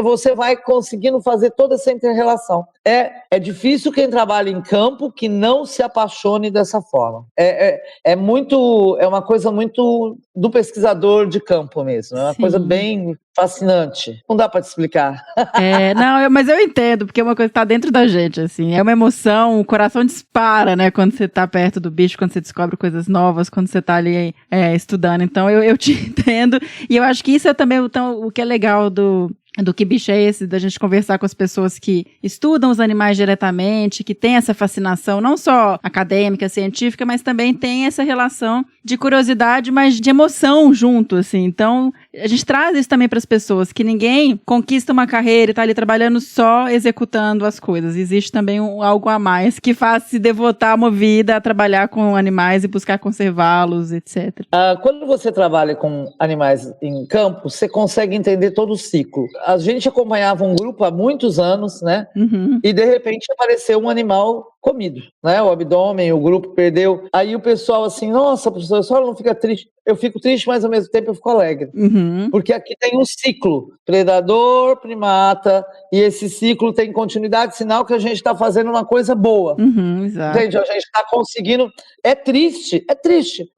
você vai conseguindo fazer toda essa inter-relação. É difícil quem trabalha em campo que não se apaixone dessa forma. É uma coisa muito do pesquisador de campo mesmo, é uma coisa bem fascinante. Não dá para te explicar. Mas eu entendo, porque é uma coisa que tá dentro da gente, assim, é uma emoção, o coração dispara, né, quando você tá perto do bicho, quando você descobre coisas novas, quando você tá ali estudando, então eu te entendo, e eu acho que isso é também o que é legal do que bicho é esse, da gente conversar com as pessoas que estudam os animais diretamente, que tem essa fascinação, não só acadêmica, científica, mas também tem essa relação de curiosidade, mas de emoção junto, assim. Então, a gente traz isso também para as pessoas, que ninguém conquista uma carreira e tá ali trabalhando só executando as coisas. Existe também algo a mais que faz se devotar uma vida a trabalhar com animais e buscar conservá-los, etc. Quando você trabalha com animais em campo, você consegue entender todo o ciclo. A gente acompanhava um grupo há muitos anos, né? E de repente apareceu um animal comido, né? O abdômen, o grupo perdeu. Aí o pessoal assim, nossa, professor, a senhora não fica triste? Eu fico triste, mas ao mesmo tempo eu fico alegre. Porque aqui tem um ciclo, predador, primata, e esse ciclo tem continuidade, sinal que a gente está fazendo uma coisa boa. Exato. Entende? A gente está conseguindo... É triste,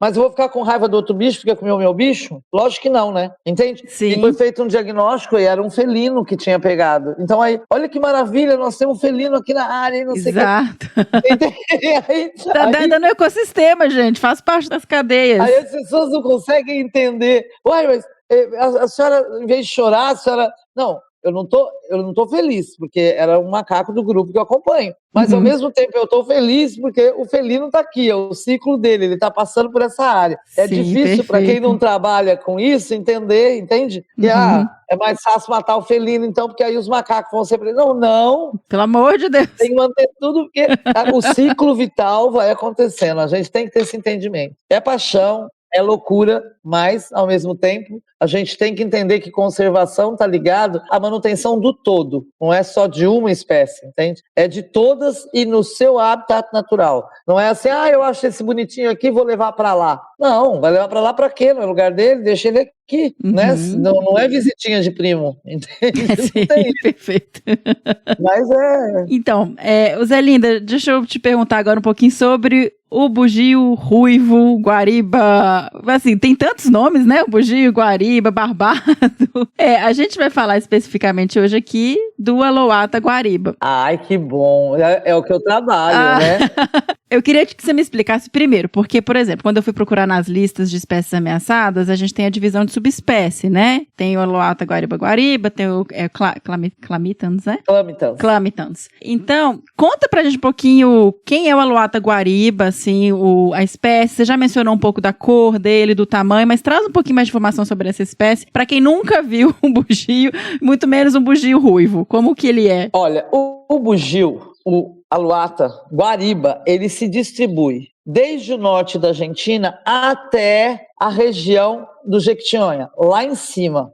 mas eu vou ficar com raiva do outro bicho porque comeu o meu bicho? Lógico que não, né? Entende? Sim. E foi feito um diagnóstico e era um felino que tinha pegado. Então aí, olha que maravilha, nós temos um felino aqui na área e não sei o que. Exato. Aí, tá dando ecossistema, gente, faz parte das cadeias. Aí as pessoas não conseguem entender. Uai, mas a senhora, em vez de chorar, a senhora... Não, eu não tô feliz, porque era um macaco do grupo que eu acompanho. Mas ao mesmo tempo eu tô feliz porque o felino tá aqui, é o ciclo dele, ele tá passando por essa área. É difícil para quem não trabalha com isso entender, entende? Que é mais fácil matar o felino, então, porque aí os macacos vão sempre... Não. Pelo amor de Deus. Tem que manter tudo, porque o ciclo vital vai acontecendo. A gente tem que ter esse entendimento. É paixão, é loucura, mas, ao mesmo tempo, a gente tem que entender que conservação está ligado à manutenção do todo. Não é só de uma espécie, entende? É de todas e no seu habitat natural. Não é assim, eu acho esse bonitinho aqui, vou levar para lá. Não, vai levar para lá para quê? No lugar dele, deixa ele aqui, né? Não é visitinha de primo, entende? Sim, perfeito. Mas Então, Zelinda, deixa eu te perguntar agora um pouquinho sobre o bugio ruivo, guariba, assim, tem tantos nomes, né? O bugio, guariba, barbado. A gente vai falar especificamente hoje aqui do Alouatta guariba. Ai, que bom. É o que eu trabalho, né? Eu queria que você me explicasse primeiro, porque, por exemplo, quando eu fui procurar nas listas de espécies ameaçadas, a gente tem a divisão de subespécie, né? Tem o Alouatta guariba, tem o Clamitans, né? Clamitans. Então, conta pra gente um pouquinho quem é o Alouatta guariba, assim, a espécie. Você já mencionou um pouco da cor dele, do tamanho, mas traz um pouquinho mais de informação sobre essa espécie, pra quem nunca viu um bugio, muito menos um bugio ruivo. Como que ele é? Olha, o bugio, o Alouatta guariba, ele se distribui desde o norte da Argentina até a região do Jequitinhonha, lá em cima.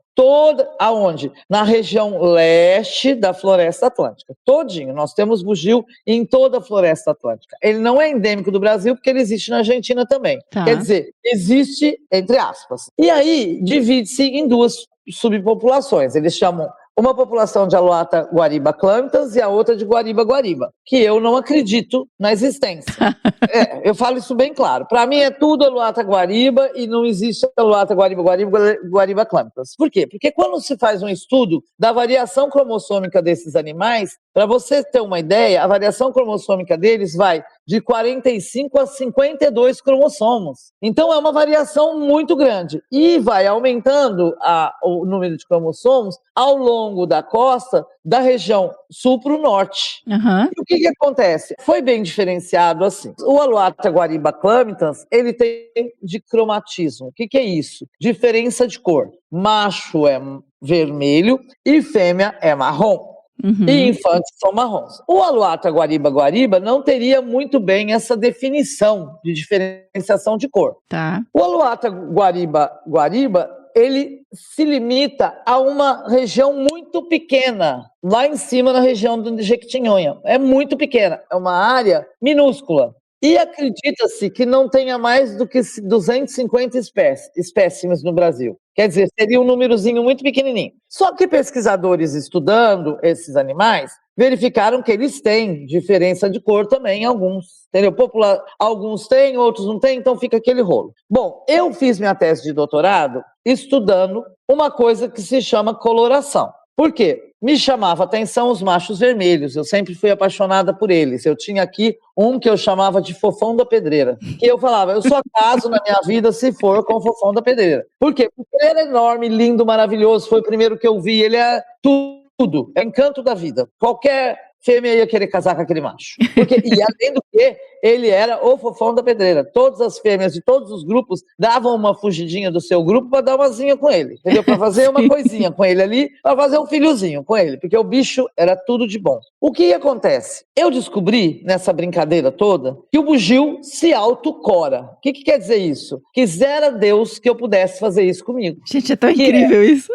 Aonde? Na região leste da Floresta Atlântica. Todinho. Nós temos bugio em toda a Floresta Atlântica. Ele não é endêmico do Brasil porque ele existe na Argentina também. Tá. Quer dizer, existe entre aspas. E aí, divide-se em duas subpopulações. Eles chamam uma população de Alouatta guariba clâmitas e a outra de guariba guariba, que eu não acredito na existência. Eu falo isso bem claro. Para mim é tudo Alouatta guariba e não existe Alouatta guariba guariba clâmitas. Por quê? Porque quando se faz um estudo da variação cromossômica desses animais, para você ter uma ideia, a variação cromossômica deles vai de 45 a 52 cromossomos. Então é uma variação muito grande e vai aumentando o número de cromossomos ao longo da costa da região sul para o norte. Uhum. E o que acontece? Foi bem diferenciado assim. O Alouatta guariba clâmitas, ele tem dicromatismo. O que é isso? Diferença de cor. Macho é vermelho e fêmea é marrom. Uhum. E infantes são marrons. O Alouatta guariba guariba não teria muito bem essa definição de diferenciação de cor. Tá. O Alouatta guariba guariba, ele se limita a uma região muito pequena, lá em cima na região do Jequitinhonha. É muito pequena, é uma área minúscula. E acredita-se que não tenha mais do que 250 espécimes no Brasil. Quer dizer, seria um númerozinho muito pequenininho. Só que pesquisadores estudando esses animais verificaram que eles têm diferença de cor também, alguns. Entendeu? Alguns têm, outros não têm, então fica aquele rolo. Bom, eu fiz minha tese de doutorado estudando uma coisa que se chama coloração. Por quê? Me chamava a atenção os machos vermelhos, eu sempre fui apaixonada por eles. Eu tinha aqui um que eu chamava de Fofão da Pedreira, que eu falava, eu só caso na minha vida se for com o Fofão da Pedreira. Por quê? Porque ele era enorme, lindo, maravilhoso, foi o primeiro que eu vi, ele é tudo, é encanto da vida. Qualquer fêmea ia querer casar com aquele macho. E além do que, ele era o Fofão da Pedreira. Todas as fêmeas de todos os grupos davam uma fugidinha do seu grupo para dar uma zinha com ele, entendeu? Para fazer uma coisinha com ele ali, para fazer um filhozinho com ele, porque o bicho era tudo de bom. O que acontece? Eu descobri, nessa brincadeira toda, que o bugio se autocora. O que quer dizer isso? Quisera Deus que eu pudesse fazer isso comigo. Gente, é tão incrível isso.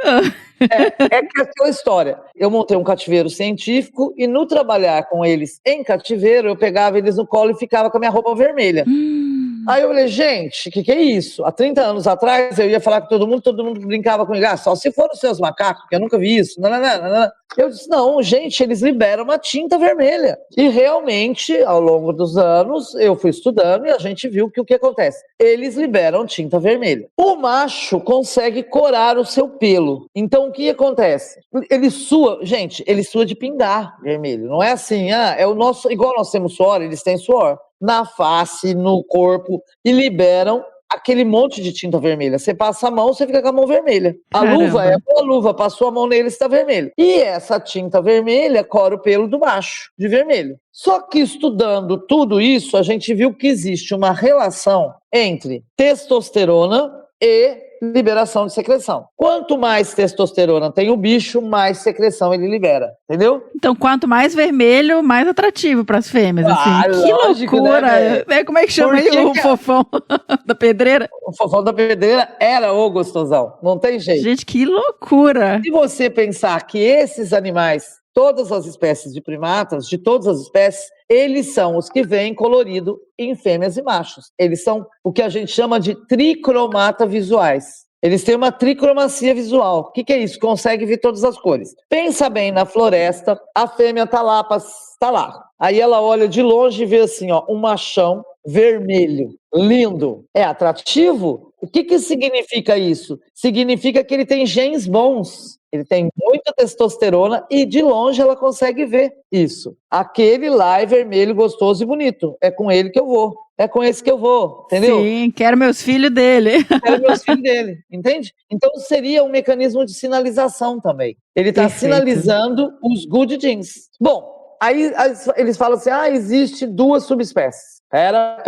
É que aquela história. Eu montei um cativeiro científico e no trabalhar com eles em cativeiro, eu pegava eles no colo e ficava com a minha roupa vermelha. Aí eu falei, gente, o que é isso? Há 30 anos atrás eu ia falar com todo mundo brincava comigo, só se for os seus macacos, porque eu nunca vi isso. Não. Eu disse, não, gente, eles liberam uma tinta vermelha. E realmente, ao longo dos anos, eu fui estudando e a gente viu que o que acontece? Eles liberam tinta vermelha. O macho consegue corar o seu pelo. Então, o que acontece? Ele sua, gente, ele sua de pingar vermelho. Não é assim, é o nosso, igual nós temos suor, eles têm suor. Na face, no corpo, e liberam aquele monte de tinta vermelha. Você passa a mão, você fica com a mão vermelha. A luva é boa luva, passou a mão nele, está vermelho. E essa tinta vermelha cora o pelo do macho, de vermelho. Só que estudando tudo isso, a gente viu que existe uma relação entre testosterona e liberação de secreção. Quanto mais testosterona tem o bicho, mais secreção ele libera, entendeu? Então, quanto mais vermelho, mais atrativo para as fêmeas, assim. Que lógico, loucura! Né? Como é que chama aí o Fofão da Pedreira? O Fofão da Pedreira era o gostosão, não tem jeito. Gente, que loucura! Se você pensar que esses animais, todas as espécies de primatas, de todas as espécies, eles são os que vêm colorido em fêmeas e machos. Eles são o que a gente chama de tricromata visuais. Eles têm uma tricromacia visual. O que é isso? Consegue ver todas as cores. Pensa bem na floresta, a fêmea tá lá. Aí ela olha de longe e vê assim, um machão vermelho, lindo. É atrativo? O que significa isso? Significa que ele tem genes bons. Ele tem muita testosterona e de longe ela consegue ver isso. Aquele lá é vermelho, gostoso e bonito. É com ele que eu vou. É com esse que eu vou, entendeu? Sim, quero meus filhos dele. Quero meus filhos dele, entende? Então seria um mecanismo de sinalização também. Ele está sinalizando os good genes. Bom, aí eles falam assim, existe 2 subespécies. Pera.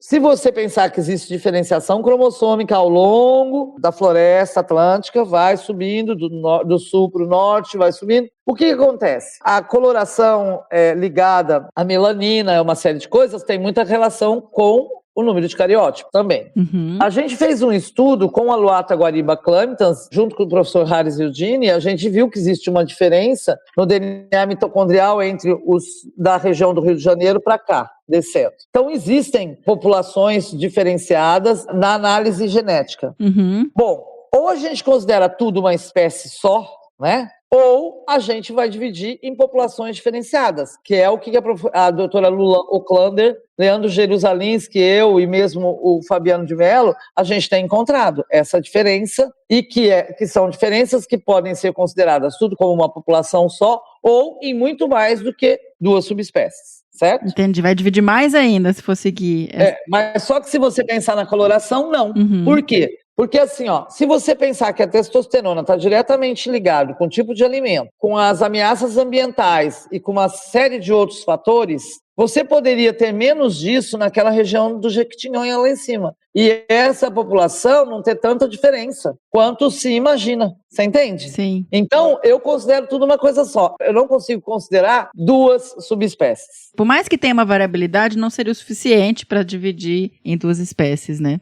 Se você pensar que existe diferenciação cromossômica ao longo da floresta atlântica, vai subindo do sul para o norte, vai subindo. O que acontece? A coloração ligada à melanina, uma série de coisas, tem muita relação com o número de cariótipo também. Uhum. A gente fez um estudo com a Luata guariba clamitans, junto com o professor Haris Yudini, e a gente viu que existe uma diferença no DNA mitocondrial entre os da região do Rio de Janeiro para cá, descendo. Então, existem populações diferenciadas na análise genética. Uhum. Bom, ou a gente considera tudo uma espécie só, né? Ou a gente vai dividir em populações diferenciadas, que é o que a doutora Lula Oclander, Leandro Jerusalinski, eu e mesmo o Fabiano de Mello, a gente tem encontrado essa diferença e que são diferenças que podem ser consideradas tudo como uma população só ou em muito mais do que 2 subespécies. Certo? Entendi. Vai dividir mais ainda se for seguir. Mas só que se você pensar na coloração, não. Uhum. Por quê? Porque assim, ó, se você pensar que a testosterona está diretamente ligada com o tipo de alimento, com as ameaças ambientais e com uma série de outros fatores, você poderia ter menos disso naquela região do Jequitinhonha lá em cima. E essa população não ter tanta diferença quanto se imagina. Você entende? Sim. Então, eu considero tudo uma coisa só. Eu não consigo considerar 2 subespécies. Por mais que tenha uma variabilidade, não seria o suficiente para dividir em 2 espécies, né?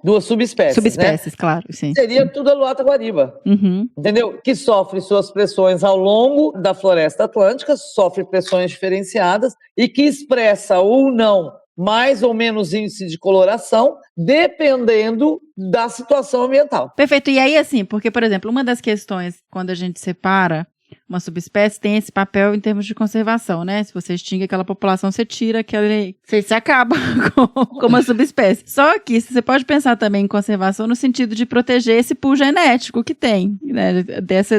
2 subespécies. Subespécies, né? claro, sim. Seria tudo a Luata guariba. Uhum. Entendeu? Que sofre suas pressões ao longo da floresta atlântica, sofre pressões diferenciadas e que expressa ou não mais ou menos índice de coloração, dependendo da situação ambiental. Perfeito. E aí, assim, porque, por exemplo, uma das questões, quando a gente separa uma subespécie, tem esse papel em termos de conservação, né? Se você extingue aquela população, você tira aquele... Você acaba com uma subespécie. Só que você pode pensar também em conservação no sentido de proteger esse pool genético que tem, né?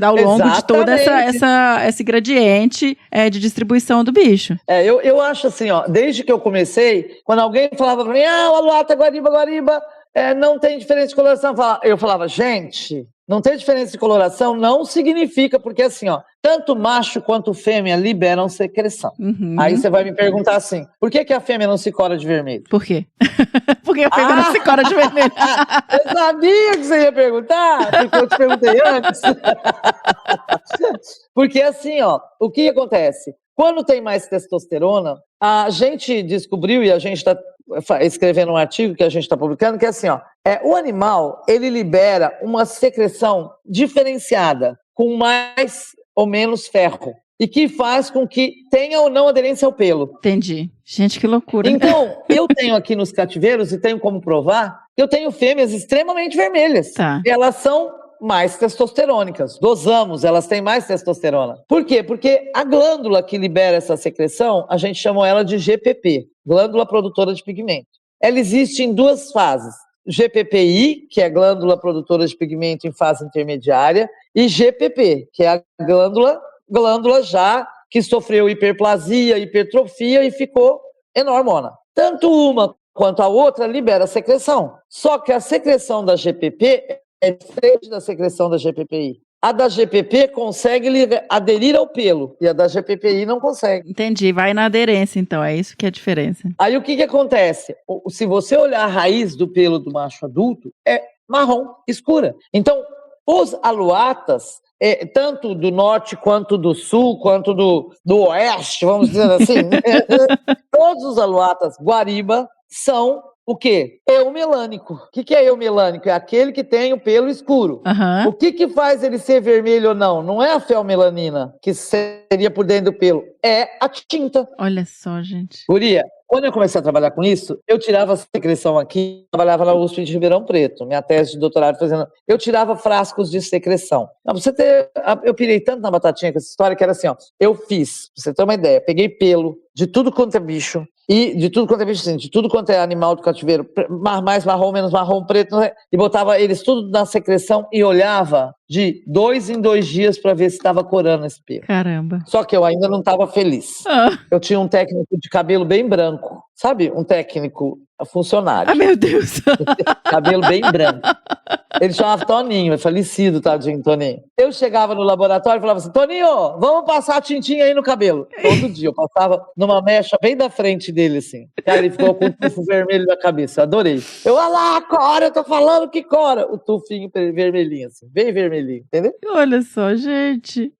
Ao longo de todo esse gradiente de distribuição do bicho. Eu acho assim, ó, desde que eu comecei, quando alguém falava pra mim, a Luata guariba, não tem diferença de coloração, eu falava, gente... Não ter diferença de coloração não significa, porque assim, ó, tanto macho quanto fêmea liberam secreção. Uhum. Aí você vai me perguntar assim, por que a fêmea não se cora de vermelho? Por quê? Porque a fêmea não se cora de vermelho. Eu sabia que você ia perguntar, porque eu te perguntei antes. Porque assim, ó, o que acontece? Quando tem mais testosterona, a gente descobriu, e a gente está escrevendo um artigo que a gente está publicando, que é assim, ó, o animal, ele libera uma secreção diferenciada, com mais ou menos ferro, e que faz com que tenha ou não aderência ao pelo. Entendi. Gente, que loucura. Então, eu tenho aqui nos cativeiros, e tenho como provar, que eu tenho fêmeas extremamente vermelhas. Tá. Elas são mais testosterônicas. Dosamos, elas têm mais testosterona. Por quê? Porque a glândula que libera essa secreção, a gente chama ela de GPP, glândula produtora de pigmento. Ela existe em 2 fases. GPPI, que é a glândula produtora de pigmento em fase intermediária, e GPP, que é a glândula já que sofreu hiperplasia, hipertrofia e ficou enormona. Tanto uma quanto a outra libera secreção. Só que a secreção da GPP é diferente da secreção da GPPI. A da GPP consegue aderir ao pelo e a da GPPI não consegue. Entendi, vai na aderência então, é isso que é a diferença. Aí o que acontece? Se você olhar a raiz do pelo do macho adulto, é marrom, escura. Então, os aluatas, tanto do norte quanto do sul, quanto do oeste, vamos dizer assim, todos os aluatas guariba são o quê? Eumelânico. O que é eumelânico? É aquele que tem o pelo escuro. Uhum. O que faz ele ser vermelho ou não? Não é a feomelanina, que seria por dentro do pelo. É a tinta. Olha só, gente. Guria, quando eu comecei a trabalhar com isso, eu tirava a secreção aqui, trabalhava na USP de Ribeirão Preto, minha tese de doutorado fazendo... Eu tirava frascos de secreção. Eu pirei tanto na batatinha com essa história que era assim, ó. Eu fiz, pra você ter uma ideia, peguei pelo de tudo quanto é bicho, e de tudo quanto é bicho, assim, de tudo quanto é animal do cativeiro, mais marrom, menos marrom, preto, e botava eles tudo na secreção e olhava de 2 em 2 dias para ver se estava corando esse pelo. Caramba. Só que eu ainda não estava feliz. Eu tinha um técnico de cabelo bem branco, sabe? Um técnico funcionário. Ah, meu Deus. Cabelo bem branco. Ele chamava Toninho, é falecido, tadinho, Toninho. Eu chegava no laboratório e falava assim, Toninho, vamos passar a tintinha aí no cabelo. Todo dia, eu passava numa mecha bem da frente dele, assim. Cara, ele ficou com o tufo vermelho na cabeça, eu adorei. Olha lá, cora, eu tô falando que cora. O tufinho vermelhinho, assim, bem vermelhinho, entendeu? Olha só, gente.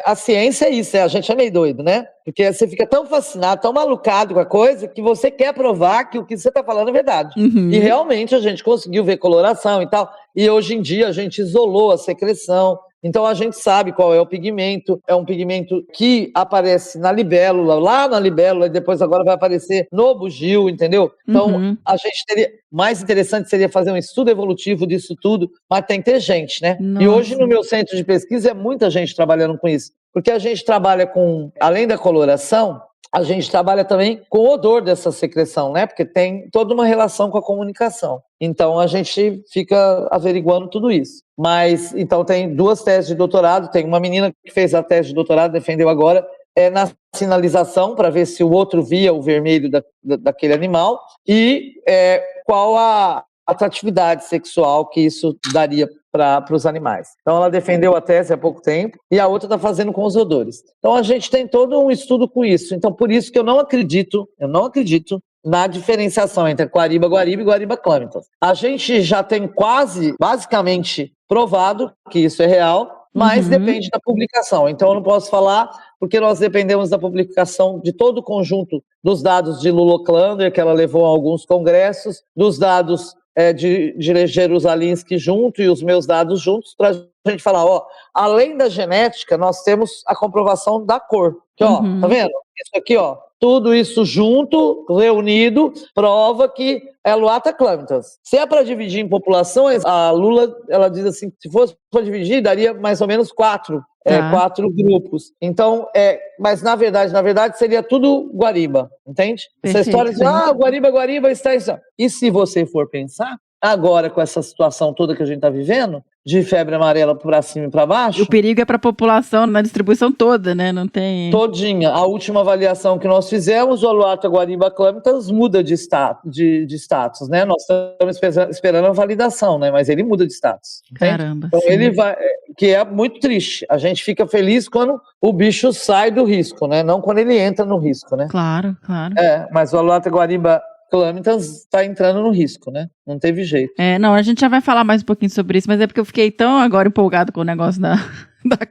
A ciência é isso, a gente é meio doido, né? Porque você fica tão fascinado, tão malucado com a coisa, que você quer provar que o que você está falando é verdade. Uhum. E realmente a gente conseguiu ver coloração e tal. E hoje em dia a gente isolou a secreção. Então a gente sabe qual é o pigmento. É um pigmento que aparece na libélula, lá na libélula, e depois agora vai aparecer no bugio, entendeu? Então a gente teria... Mais interessante seria fazer um estudo evolutivo disso tudo, mas tem que ter gente, né? Nossa. E hoje no meu centro de pesquisa é muita gente trabalhando com isso. Porque a gente trabalha com, além da coloração, a gente trabalha também com o odor dessa secreção, né? Porque tem toda uma relação com a comunicação. Então a gente fica averiguando tudo isso. Mas, então tem 2 teses de doutorado, tem uma menina que fez a tese de doutorado, defendeu agora, na sinalização, para ver se o outro via o vermelho daquele animal, e qual a atratividade sexual que isso daria para os animais. Então ela defendeu a tese há pouco tempo e a outra está fazendo com os odores. Então a gente tem todo um estudo com isso. Então por isso que eu não acredito na diferenciação entre Guariba-Guariba e Guariba-Clâmitas. A gente já tem quase, basicamente, provado que isso é real, mas depende da publicação. Então eu não posso falar porque nós dependemos da publicação de todo o conjunto dos dados de Lula Klander, que ela levou a alguns congressos, dos dados de Jerusalinski junto e os meus dados juntos, para a gente falar, ó, além da genética, nós temos a comprovação da cor. Que, ó, tá vendo? Isso aqui, ó, tudo isso junto, reunido, prova que é Luata clâmitas. Se é para dividir em populações, a Lula, ela diz assim, se fosse para dividir, daria mais ou menos 4 grupos. Então, mas na verdade seria tudo Guariba, entende? Perfeito, essa história de, Guariba está isso. E se você for pensar, agora com essa situação toda que a gente está vivendo, de febre amarela para cima e para baixo... O perigo é para a população na distribuição toda, né? Não tem... Todinha. A última avaliação que nós fizemos, o Aluata Guariba Clâmitas muda de status, né? Nós estamos esperando a validação, né? Mas ele muda de status. Entende? Caramba. Então sim. ele vai... Que é muito triste. A gente fica feliz quando o bicho sai do risco, né? Não quando ele entra no risco, né? Claro, claro. Mas o Aluata Guariba Clâmitas está entrando no risco, né? Não teve jeito. Não, a gente já vai falar mais um pouquinho sobre isso, mas é porque eu fiquei tão agora empolgado com o negócio da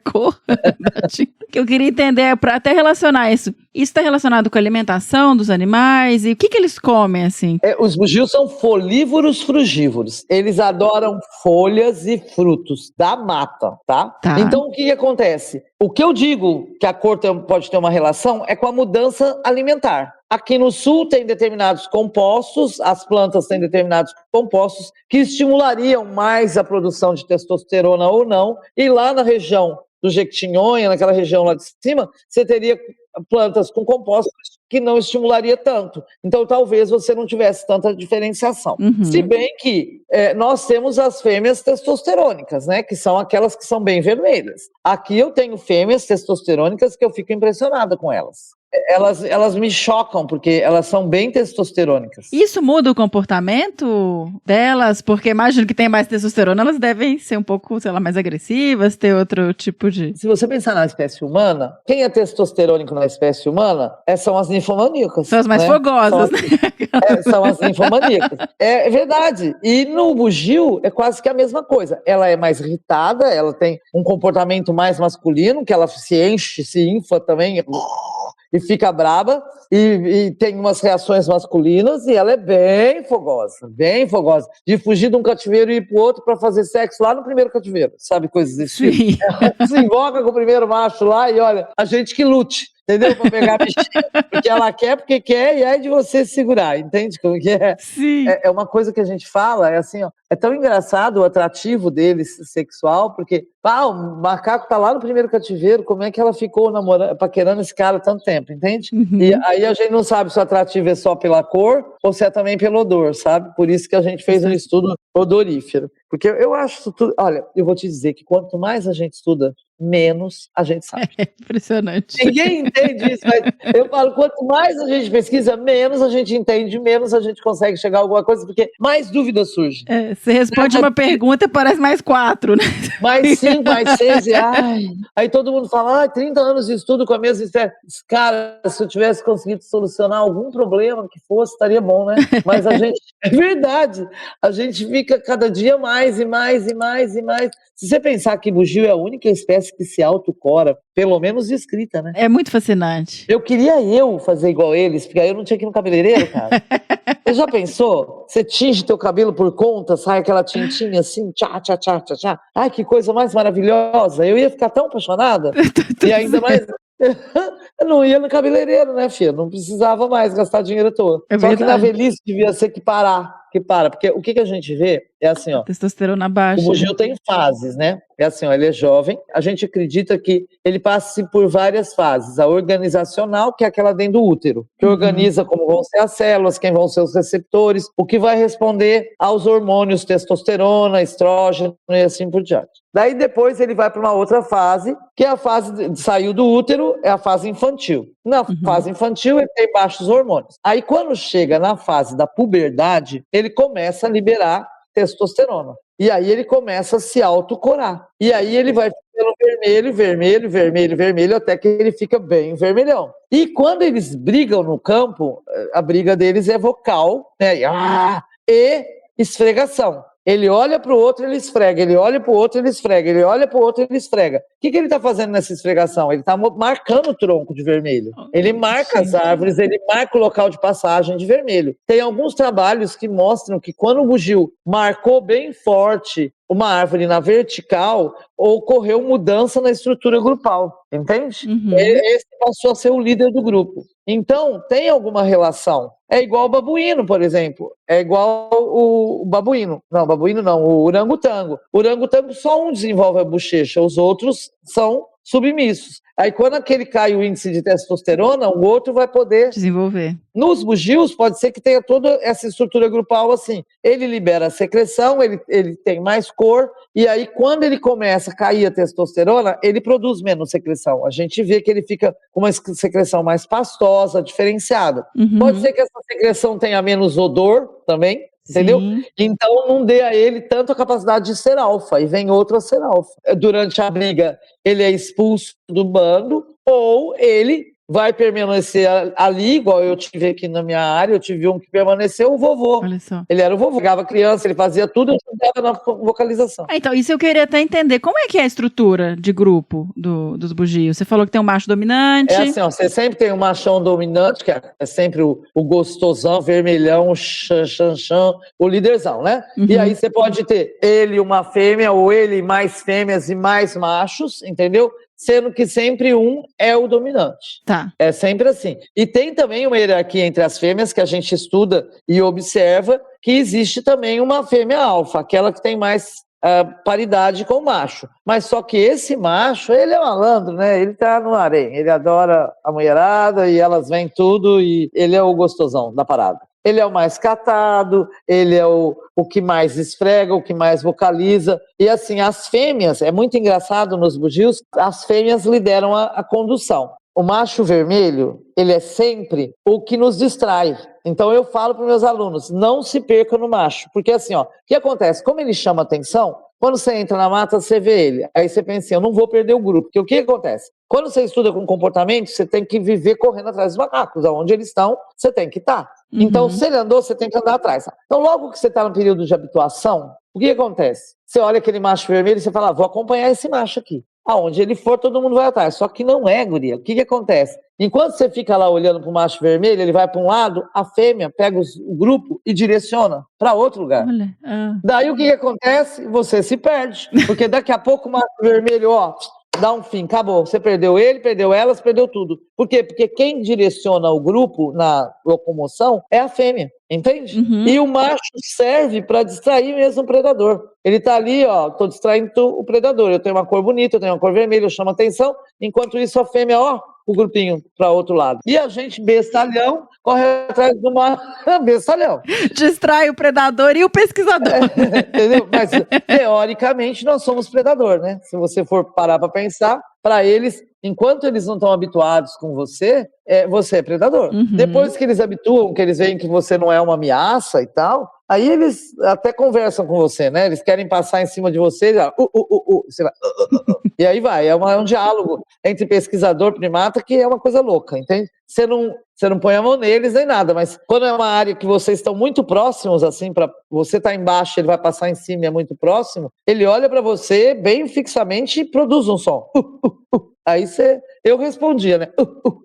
cor, da tinta, que eu queria entender, para até relacionar isso. Isso está relacionado com a alimentação dos animais? E o que eles comem, assim? Os bugios são folívoros frugívoros. Eles adoram folhas e frutos da mata, tá? Então, o que acontece? O que eu digo que a cor pode ter uma relação é com a mudança alimentar. Aqui no sul tem determinados compostos, as plantas têm determinados compostos que estimulariam mais a produção de testosterona ou não, e lá na região do Jequitinhonha, naquela região lá de cima, você teria plantas com compostos que não estimularia tanto. Então talvez você não tivesse tanta diferenciação. Se bem que nós temos as fêmeas testosterônicas, né, que são aquelas que são bem vermelhas. Aqui eu tenho fêmeas testosterônicas que eu fico impressionada com elas. Elas me chocam, porque elas são bem testosterônicas. Isso muda o comportamento delas? Porque imagino que tem mais testosterona, elas devem ser um pouco, sei lá, mais agressivas, ter outro tipo de... Se você pensar na espécie humana, quem é testosterônico na espécie humana são as ninfomaníacas. São as mais fogosas, né? São as ninfomaníacas. É verdade. E no bugio é quase que a mesma coisa. Ela é mais irritada, ela tem um comportamento mais masculino, que ela se enche, se infla também... E fica braba, e tem umas reações masculinas, e ela é bem fogosa, de fugir de um cativeiro e ir pro outro para fazer sexo lá no primeiro cativeiro, sabe, coisas desse tipo. Ela se invoca com o primeiro macho lá e olha, a gente que lute, entendeu? Pra pegar a bichinha, porque ela quer, porque quer, e é de você segurar, entende como que é? Sim. É uma coisa que a gente fala, é assim, ó, é tão engraçado o atrativo dele sexual, porque, o macaco tá lá no primeiro cativeiro, como é que ela ficou paquerando esse cara tanto tempo, entende? E aí a gente não sabe se o atrativo é só pela cor ou se é também pelo odor, sabe? Por isso que a gente fez um estudo odorífero. Porque eu acho isso tudo... Olha, eu vou te dizer que quanto mais a gente estuda, menos a gente sabe. É impressionante. Ninguém entende isso, mas eu falo, quanto mais a gente pesquisa, menos a gente entende, menos a gente consegue chegar a alguma coisa, porque mais dúvidas surgem. Você responde uma pergunta e parece mais 4, né? Mais 5, mais 6, aí todo mundo fala, 30 anos de estudo com a mesma espécie. Cara, se eu tivesse conseguido solucionar algum problema que fosse, estaria bom, né? Mas a gente, é verdade, a gente fica cada dia mais e mais e mais e mais. Se você pensar que bugio é a única espécie parece que se autocora, pelo menos de escrita, né? É muito fascinante. Eu queria fazer igual eles, porque aí eu não tinha que ir no cabeleireiro, cara. Você já pensou? Você tinge teu cabelo por conta, sai aquela tintinha assim, tchá, tchá, tchá, tchá, tchá. Ai, que coisa mais maravilhosa. Eu ia ficar tão apaixonada. E ainda mais... Eu não ia no cabeleireiro, né, filha? Não precisava mais gastar dinheiro à toa. É Só que na verdade. velhice devia ser que para. Porque o que a gente vê é assim, ó. Testosterona O baixa. bugio tem fases, né? É assim, ó, ele é jovem. A gente acredita que ele passe por várias fases. A organizacional, que é aquela dentro do útero, que organiza como vão ser as células, quem vão ser os receptores, o que vai responder aos hormônios testosterona, estrógeno e assim por diante. Daí depois ele vai para uma outra fase, que é a fase de saiu do útero, é a fase infantil. Na fase infantil ele tem baixos hormônios. Aí quando chega na fase da puberdade, ele começa a liberar testosterona. E aí ele começa a se autocorar. E aí ele vai ficando vermelho, até que ele fica bem vermelhão. E quando eles brigam no campo, a briga deles é vocal, né? E esfregação. Ele olha para o outro, ele esfrega. Ele olha para o outro, ele esfrega. Ele olha para o outro, ele esfrega. O que ele está fazendo nessa esfregação? Ele está marcando o tronco de vermelho. Ele marca as árvores, ele marca o local de passagem de vermelho. Tem alguns trabalhos que mostram que quando o bugio marcou bem forte uma árvore na vertical, ocorreu mudança na estrutura grupal, entende? Esse passou a ser o líder do grupo. Então, tem alguma relação. É igual o babuíno, por exemplo. É igual o babuíno. Não, babuíno não, o orangotango. O orangotango só um desenvolve a bochecha, os outros são submissos. Aí quando aquele cai o índice de testosterona, o outro vai poder desenvolver. Nos bugios pode ser que tenha toda essa estrutura grupal assim. Ele libera a secreção, ele tem mais cor, e aí quando ele começa a cair a testosterona, ele produz menos secreção. A gente vê que ele fica com uma secreção mais pastosa, diferenciada. Pode ser que essa secreção tenha menos odor também, entendeu? Então não dê a ele tanto a capacidade de ser alfa, e vem outro a ser alfa. Durante a briga, ele é expulso do bando, ou ele vai permanecer ali, igual eu tive aqui na minha área, eu tive um que permaneceu, o vovô. Olha só. Ele era o vovô, pegava criança, ele fazia tudo, eu ajudava na vocalização. Então, isso eu queria até entender. Como é que é a estrutura de grupo dos bugios? Você falou que tem um macho dominante. É assim, ó, você sempre tem um machão dominante, que é sempre o gostosão, vermelhão, o líderzão, né? E aí você pode ter ele uma fêmea, ou ele mais fêmeas e mais machos, entendeu? Sendo que sempre um é o dominante. Tá. É sempre assim. E tem também uma hierarquia entre as fêmeas que a gente estuda e observa, que existe também uma fêmea alfa, aquela que tem mais paridade com o macho. Mas só que esse macho, ele é malandro, né? Ele tá no harém, ele adora a mulherada e elas vêm tudo e ele é o gostosão da parada. Ele é o mais catado, ele é o que mais esfrega, o que mais vocaliza. E assim, as fêmeas, é muito engraçado nos bugios, as fêmeas lideram a condução. O macho vermelho, ele é sempre o que nos distrai. Então eu falo para os meus alunos, não se perca no macho. Porque assim, ó, o que acontece? Como ele chama atenção, quando você entra na mata, você vê ele. Aí você pensa assim, eu não vou perder o grupo. Porque o que acontece? Quando você estuda com comportamento, você tem que viver correndo atrás dos macacos. Onde eles estão, você tem que estar. Então, se ele andou, você tem que andar atrás. Então, logo que você está no período de habituação, o que acontece? Você olha aquele macho vermelho e você fala, vou acompanhar esse macho aqui. Aonde ele for, todo mundo vai atrás. Só que não é, guria. O que acontece? Enquanto você fica lá olhando para o macho vermelho, ele vai para um lado, a fêmea pega o grupo e direciona para outro lugar. Olha. Daí o que acontece? Você se perde. Porque daqui a pouco o macho vermelho, ó, dá um fim, acabou. Você perdeu ele, perdeu elas, perdeu tudo. Por quê? Porque quem direciona o grupo na locomoção é a fêmea, entende? E o macho serve para distrair mesmo o predador. Ele tá ali, ó, tô distraindo o predador. Eu tenho uma cor bonita, eu tenho uma cor vermelha, eu chamo atenção. Enquanto isso, a fêmea, ó, o grupinho para outro lado. E a gente, bestalhão, corre atrás do macho, bestalhão. Distrai o predador e o pesquisador. Entendeu? Mas, teoricamente, nós somos predador, né? Se você for parar para pensar, para eles, enquanto eles não estão habituados com você é predador. Depois que eles habituam, que eles veem que você não é uma ameaça e tal, Aí eles até conversam com você, né? Eles querem passar em cima de você, você vai, e aí vai. É um diálogo entre pesquisador e primata que é uma coisa louca, entende? Você não põe a mão neles nem nada, mas quando é uma área que vocês estão muito próximos, assim, para você tá embaixo, ele vai passar em cima e é muito próximo, ele olha para você bem fixamente e produz um som. Aí eu respondia, né?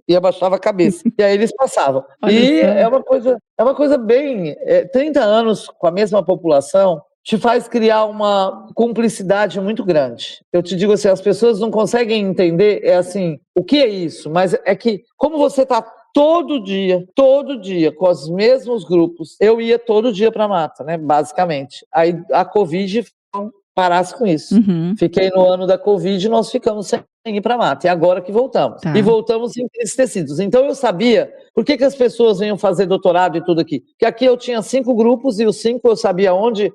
E abaixava a cabeça. E aí eles passavam. E é uma coisa bem... 30 anos com a mesma população te faz criar uma cumplicidade muito grande. Eu te digo assim, as pessoas não conseguem entender, assim, o que é isso, mas é que como você está todo dia, com os mesmos grupos, eu ia todo dia para a mata, né, basicamente. Aí a Covid parasse com isso. Uhum. Fiquei no ano da Covid e nós ficamos sem ir para a mata. E agora que voltamos. Tá. E voltamos entristecidos. Então eu sabia por que as pessoas vinham fazer doutorado e tudo aqui. Porque aqui eu tinha 5 grupos e os 5 eu sabia onde.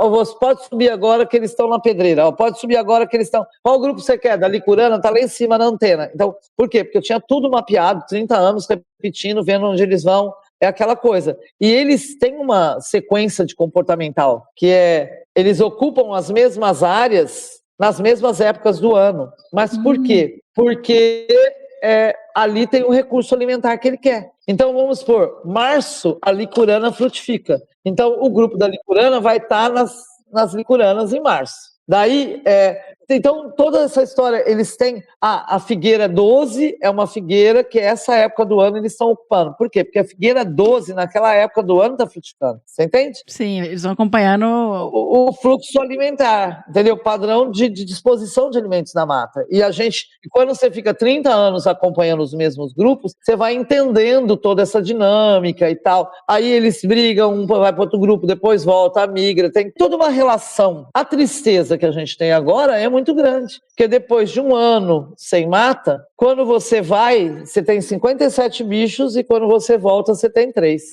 Você pode subir agora que eles estão na pedreira. Pode subir agora que eles estão... Qual grupo você quer? Da licurana? Está lá em cima na antena. Então, por quê? Porque eu tinha tudo mapeado, 30 anos repetindo, vendo onde eles vão. É aquela coisa. E eles têm uma sequência de comportamental, que é, eles ocupam as mesmas áreas nas mesmas épocas do ano. Mas por quê? Porque ali tem o recurso alimentar que ele quer. Então, vamos supor, março, a licurana frutifica. Então, o grupo da licurana vai estar nas licuranas em março. Daí, então, toda essa história, eles têm... A figueira 12 é uma figueira que essa época do ano eles estão ocupando. Por quê? Porque a figueira 12, naquela época do ano, está frutificando. Você entende? Sim, eles vão acompanhando... O fluxo alimentar, entendeu? O padrão de disposição de alimentos na mata. E quando você fica 30 anos acompanhando os mesmos grupos, você vai entendendo toda essa dinâmica e tal. Aí eles brigam, um vai para outro grupo, depois volta, migra. Tem toda uma relação. A tristeza que a gente tem agora é muito grande, porque depois de um ano sem mata, quando você vai, você tem 57 bichos e quando você volta, você tem 3.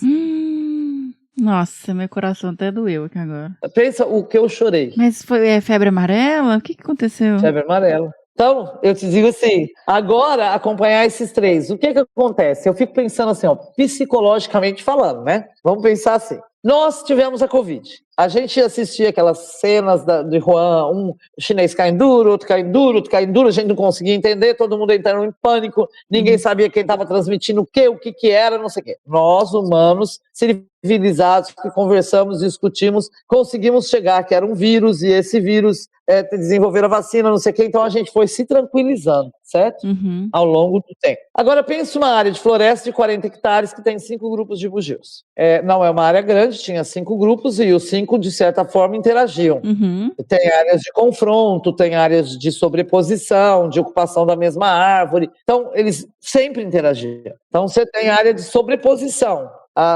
Nossa, meu coração até doeu aqui agora. Pensa o que eu chorei. Mas foi febre amarela? O que aconteceu? Febre amarela. Então, eu te digo assim, agora acompanhar esses 3, o que acontece? Eu fico pensando assim, psicologicamente falando, né? Vamos pensar assim. Nós tivemos a Covid. A gente assistia aquelas cenas de Wuhan, um chinês caindo duro, outro caindo duro, a gente não conseguia entender, todo mundo entrando em pânico, ninguém sabia quem estava transmitindo o que era, não sei o quê. Nós, humanos, civilizados, que conversamos, discutimos, conseguimos chegar que era um vírus, e esse vírus desenvolveram a vacina, não sei o quê, então a gente foi se tranquilizando, certo? Uhum. Ao longo do tempo. Agora pensa uma área de floresta de 40 hectares que tem 5 grupos de bugios. Não é uma área grande, tinha 5 grupos e os 5 de certa forma interagiam. Uhum. Tem áreas de confronto, tem áreas de sobreposição, de ocupação da mesma árvore. Então, eles sempre interagiam. Então, você tem área de sobreposição.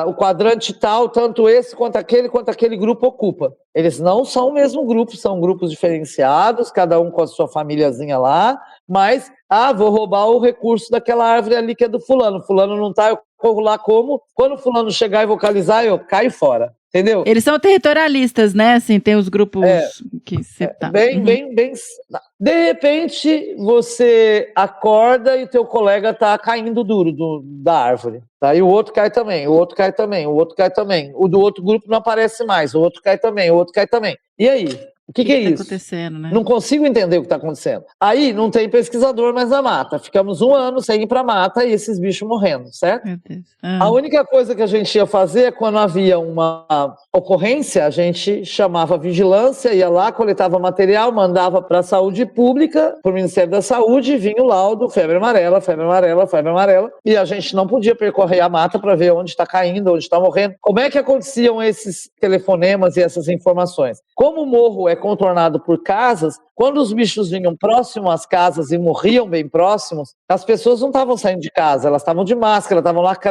O quadrante tal, tanto esse quanto aquele grupo ocupa. Eles não são o mesmo grupo, são grupos diferenciados, cada um com a sua famíliazinha lá, mas, vou roubar o recurso daquela árvore ali que é do fulano. Fulano não tá, eu corro lá como? Quando o fulano chegar e vocalizar, eu caio fora. Entendeu? Eles são territorialistas, né? Assim, tem os grupos que você tá. Bem. De repente, você acorda e o teu colega tá caindo duro da árvore. Tá? E o outro cai também, o outro cai também, o outro cai também. O do outro grupo não aparece mais, o outro cai também, o outro cai também. E aí? O que é isso? Tá acontecendo, né? Não consigo entender o que está acontecendo. Aí não tem pesquisador mais na mata. Ficamos 1 ano sem ir para a mata e esses bichos morrendo, certo? Meu Deus. A única coisa que a gente ia fazer é quando havia uma ocorrência, a gente chamava a vigilância, ia lá, coletava material, mandava para a saúde pública, para o Ministério da Saúde, e vinha o laudo, febre amarela, e a gente não podia percorrer a mata para ver onde está caindo, onde está morrendo. Como é que aconteciam esses telefonemas e essas informações? Como o morro é contornado por casas, quando os bichos vinham próximo às casas e morriam bem próximos, as pessoas não estavam saindo de casa, elas estavam de máscara,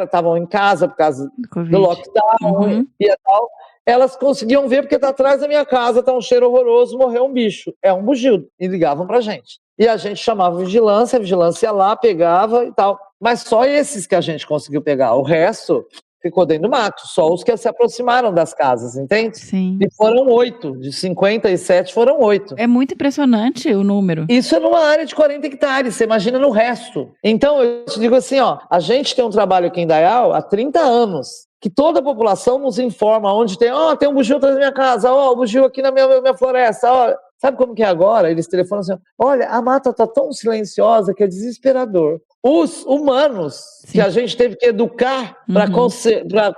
estavam em casa por causa do lockdown e tal. Elas conseguiam ver porque tá atrás da minha casa, tá um cheiro horroroso, morreu um bicho. É um bugio. E ligavam pra gente. E a gente chamava a vigilância ia lá, pegava e tal. Mas só esses que a gente conseguiu pegar. O resto ficou dentro do mato. Só os que se aproximaram das casas, entende? Sim. E foram 8. De 57 foram 8. É muito impressionante o número. Isso é numa área de 40 hectares. Você imagina no resto. Então, eu te digo assim, a gente tem um trabalho aqui em Dayal há 30 anos. que toda a população nos informa onde tem, tem um bugio atrás da minha casa, um bugio aqui na minha floresta, Sabe como que é agora? Eles telefonam assim, olha, a mata tá tão silenciosa que é desesperador. Os humanos que a gente teve que educar para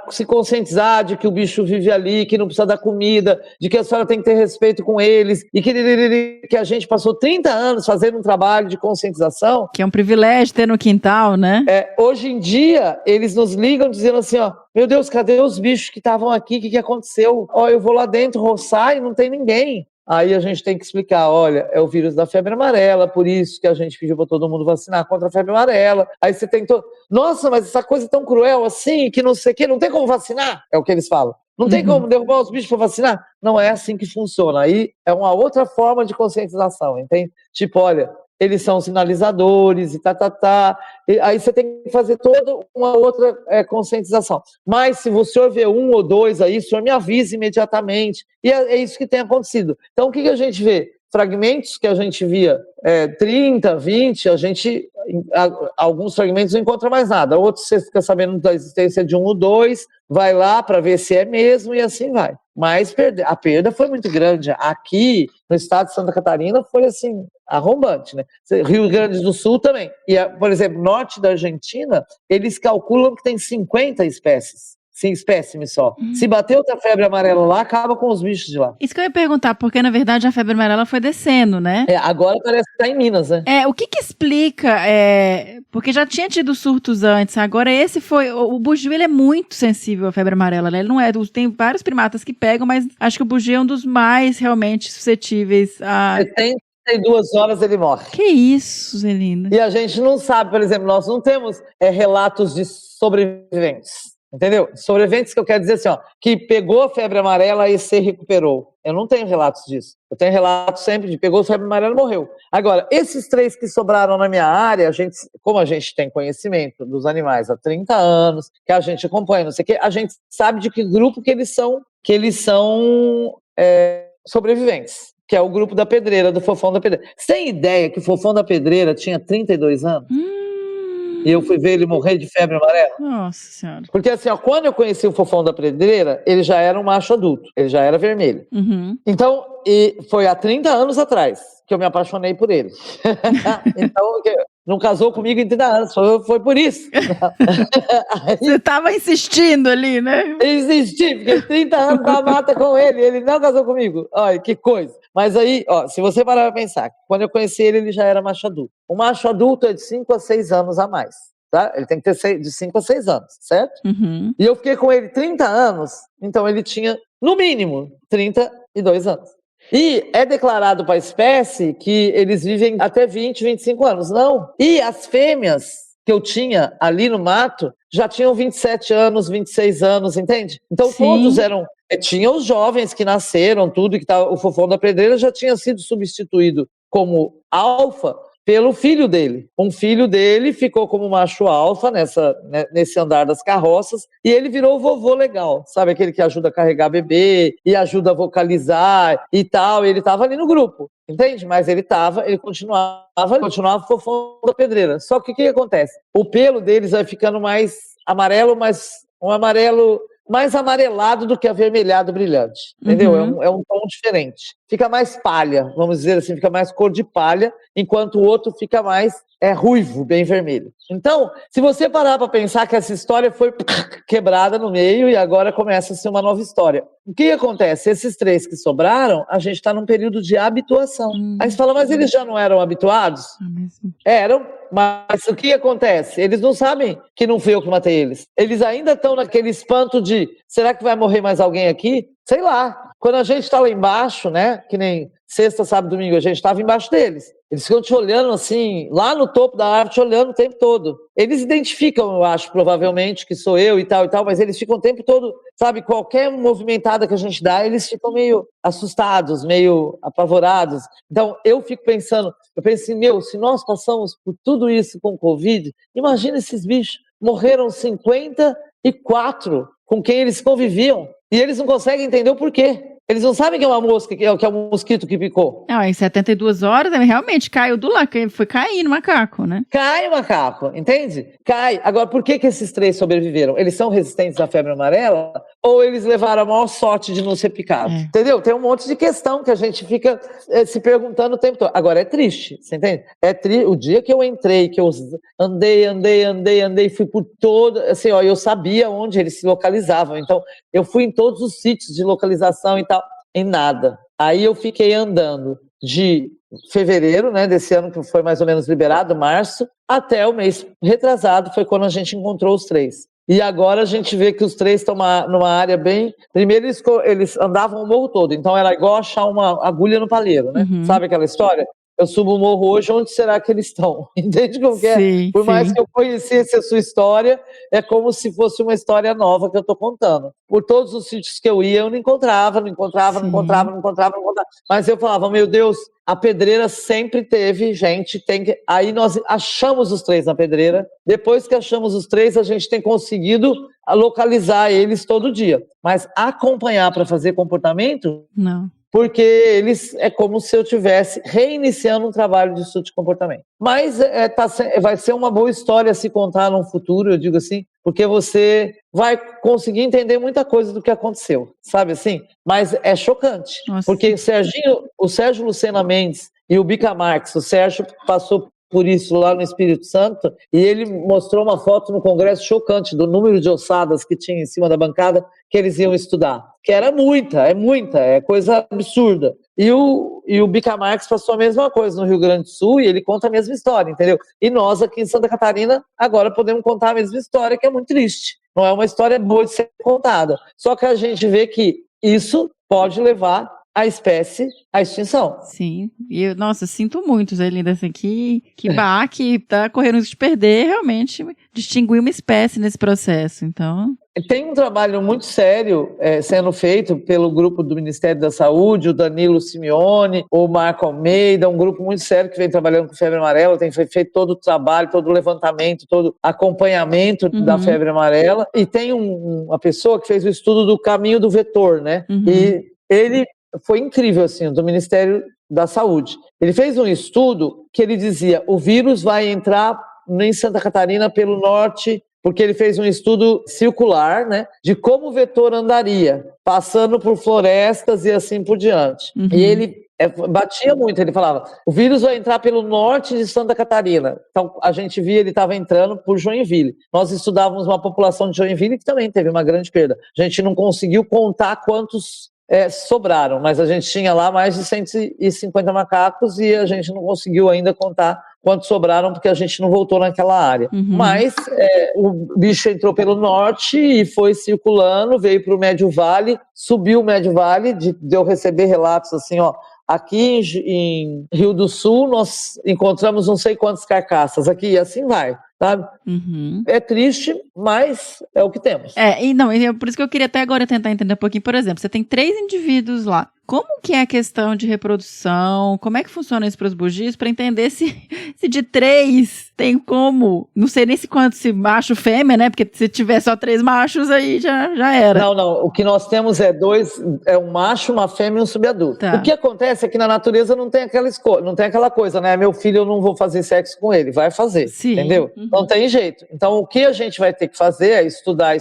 se conscientizar de que o bicho vive ali, que não precisa dar comida, de que a senhora tem que ter respeito com eles, e que a gente passou 30 anos fazendo um trabalho de conscientização. Que é um privilégio ter no quintal, né? Hoje em dia, eles nos ligam dizendo assim, meu Deus, cadê os bichos que estavam aqui? O que aconteceu? Eu vou lá dentro roçar e não tem ninguém. Aí a gente tem que explicar, olha, é o vírus da febre amarela, por isso que a gente pediu para todo mundo vacinar contra a febre amarela. Aí você tem nossa, mas essa coisa é tão cruel assim, que não sei o quê, não tem como vacinar? É o que eles falam. Não tem como derrubar os bichos para vacinar? Não é assim que funciona. Aí é uma outra forma de conscientização, entende? Tipo, olha, eles são sinalizadores e e aí você tem que fazer toda uma outra conscientização. Mas se o senhor vê 1 ou 2 aí, o senhor me avisa imediatamente. E é isso que tem acontecido. Então o que a gente vê? Fragmentos que a gente via 30, 20, alguns fragmentos não encontra mais nada. Outros você fica sabendo da existência de 1 ou 2, vai lá para ver se é mesmo e assim vai. Mas a perda foi muito grande. Aqui, no estado de Santa Catarina, foi assim, arrombante, né? Rio Grande do Sul também. E, por exemplo, norte da Argentina, eles calculam que tem 50 espécies. Sim, espécimes só. Se bater outra febre amarela lá, acaba com os bichos de lá. Isso que eu ia perguntar, porque na verdade a febre amarela foi descendo, né? Agora parece que tá em Minas, né? O que explica, porque já tinha tido surtos antes, agora esse foi, o bugio ele é muito sensível à febre amarela, né? Ele não tem vários primatas que pegam, mas acho que o bugio é um dos mais realmente suscetíveis a... 72 horas ele morre. Que isso, Zelina? E a gente não sabe, por exemplo, nós não temos relatos de sobreviventes. Entendeu? Sobreviventes que eu quero dizer assim, que pegou a febre amarela e se recuperou. Eu não tenho relatos disso. Eu tenho relatos sempre de pegou a febre amarela e morreu. Agora, esses 3 que sobraram na minha área, como a gente tem conhecimento dos animais há 30 anos, que a gente acompanha, não sei o quê, a gente sabe de que grupo que eles são sobreviventes. Que é o grupo da Pedreira, do Fofão da Pedreira. Você tem ideia que o Fofão da Pedreira tinha 32 anos? E eu fui ver ele morrer de febre amarela. Nossa Senhora. Porque assim, quando eu conheci o Fofão da Pedreira, ele já era um macho adulto, ele já era vermelho. Então, foi há 30 anos atrás que eu me apaixonei por ele. Então, não casou comigo em 30 anos, foi por isso. Você estava insistindo ali, né? Insisti, fiquei 30 anos na mata com ele não casou comigo. Olha, que coisa. Mas aí, se você parar pra pensar, quando eu conheci ele já era macho adulto. O macho adulto é de 5 a 6 anos a mais, tá? Ele tem que ter de 5 a 6 anos, certo? E eu fiquei com ele 30 anos, então ele tinha, no mínimo, 32 anos. E é declarado para a espécie que eles vivem até 20, 25 anos. Não. E as fêmeas que eu tinha ali no mato já tinham 27 anos, 26 anos, entende? Então todos eram... Tinha os jovens que nasceram, tudo, que o Fofão da Pedreira já tinha sido substituído como alfa pelo filho dele. Um filho dele ficou como macho alfa nesse andar das carroças e ele virou o vovô legal, sabe? Aquele que ajuda a carregar bebê e ajuda a vocalizar e tal. Ele estava ali no grupo, entende? Mas ele continuava Fofão da Pedreira. Só que o que acontece? O pelo deles vai ficando mais amarelo, mas um amarelo mais amarelado do que avermelhado brilhante, entendeu? É um tom diferente. Fica mais palha, vamos dizer assim, fica mais cor de palha, enquanto o outro fica mais ruivo, bem vermelho. Então, se você parar para pensar que essa história foi quebrada no meio e agora começa a ser uma nova história. O que acontece? Esses 3 que sobraram, a gente está num período de habituação. Aí você fala, mas eles já não eram habituados? Eram, mas o que acontece? Eles não sabem que não fui eu que matei eles. Eles ainda estão naquele espanto de, será que vai morrer mais alguém aqui? Sei lá. Quando a gente está lá embaixo, né, que nem sexta, sábado, domingo, a gente estava embaixo deles. Eles ficam te olhando assim, lá no topo da árvore, te olhando o tempo todo. Eles identificam, eu acho, provavelmente, que sou eu e tal, mas eles ficam o tempo todo, sabe, qualquer movimentada que a gente dá, eles ficam meio assustados, meio apavorados. Então, eu penso assim, se nós passamos por tudo isso com Covid, imagina esses bichos, morreram 54 com quem eles conviviam, e eles não conseguem entender o porquê. Eles não sabem que é uma mosca, que é um mosquito que picou. Não, em 72 horas, ele realmente caiu do lado, foi cair no macaco, né? Cai o macaco, entende? Cai. Agora, por que esses 3 sobreviveram? Eles são resistentes à febre amarela ou eles levaram a maior sorte de não ser picados? Entendeu? Tem um monte de questão que a gente fica se perguntando o tempo todo. Agora, é triste, você entende? O dia que eu entrei, que eu andei, fui por todo, assim, ó, eu sabia onde eles se localizavam. Então, eu fui em todos os sítios de localização e tal, em nada. Aí eu fiquei andando de fevereiro, né, desse ano que foi mais ou menos liberado, março, até o mês retrasado, foi quando a gente encontrou os 3. E agora a gente vê que os 3 estão numa área bem... Primeiro eles andavam o morro todo, então era igual achar uma agulha no palheiro, né? Uhum. Sabe aquela história? Eu subo o morro hoje, onde será que eles estão? Entende como que é? Por mais que eu conhecesse a sua história, é como se fosse uma história nova que eu estou contando. Por todos os sítios que eu ia, eu não encontrava. Mas eu falava, meu Deus, a pedreira sempre teve gente, aí nós achamos os 3 na pedreira. Depois que achamos os 3, a gente tem conseguido localizar eles todo dia. Mas acompanhar para fazer comportamento... Não. Porque eles é como se eu estivesse reiniciando um trabalho de estudo de comportamento. Mas vai ser uma boa história a se contar no futuro, eu digo assim, porque você vai conseguir entender muita coisa do que aconteceu, sabe assim? Mas é chocante, porque o Sérgio Lucena Mendes e o Bica Marx, o Sérgio passou por isso lá no Espírito Santo, e ele mostrou uma foto no congresso chocante do número de ossadas que tinha em cima da bancada que eles iam estudar, que era é coisa absurda. E o Bica Marx passou a mesma coisa no Rio Grande do Sul, e ele conta a mesma história, entendeu? E nós aqui em Santa Catarina agora podemos contar a mesma história, que é muito triste. Não é uma história boa de ser contada. Só que a gente vê que isso pode levar a espécie à extinção. Sim, e eu, nossa, sinto muito, Zé Linda, assim, que baque, tá correndo risco de perder, realmente, distinguir uma espécie nesse processo, então... Tem um trabalho muito sério sendo feito pelo grupo do Ministério da Saúde, o Danilo Simeone, o Marco Almeida, um grupo muito sério que vem trabalhando com febre amarela, tem feito todo o trabalho, todo o levantamento, todo o acompanhamento da febre amarela, e tem uma pessoa que fez o estudo do caminho do vetor, né? E ele foi incrível, assim, do Ministério da Saúde. Ele fez um estudo que ele dizia, o vírus vai entrar em Santa Catarina pelo norte, porque ele fez um estudo circular, né, de como o vetor andaria, passando por florestas e assim por diante. E ele batia muito, ele falava, o vírus vai entrar pelo norte de Santa Catarina. Então, a gente via, ele estava entrando por Joinville. Nós estudávamos uma população de Joinville que também teve uma grande perda. A gente não conseguiu contar quantos sobraram, mas a gente tinha lá mais de 150 macacos e a gente não conseguiu ainda contar quantos sobraram, porque a gente não voltou naquela área. Mas o bicho entrou pelo norte e foi circulando, veio para o Médio Vale, subiu o Médio Vale, de eu receber relatos assim, ó, aqui em Rio do Sul nós encontramos não sei quantas carcaças, aqui e assim vai. Sabe? É triste, mas é o que temos. E por isso que eu queria até agora tentar entender um pouquinho. Por exemplo, você tem 3 indivíduos lá. Como que é a questão de reprodução? Como é que funciona isso para os bugis? Para entender se de 3 tem como... Não sei nem se quanto, se macho fêmea, né? Porque se tiver só 3 machos, aí já era. Não. O que nós temos é 2... É um macho, uma fêmea e um subadulto. Tá. O que acontece é que na natureza não tem aquela escolha, não tem aquela coisa, né? Meu filho, eu não vou fazer sexo com ele. Vai fazer. Sim. Entendeu? Não tem jeito. Então, o que a gente vai ter que fazer é estudar,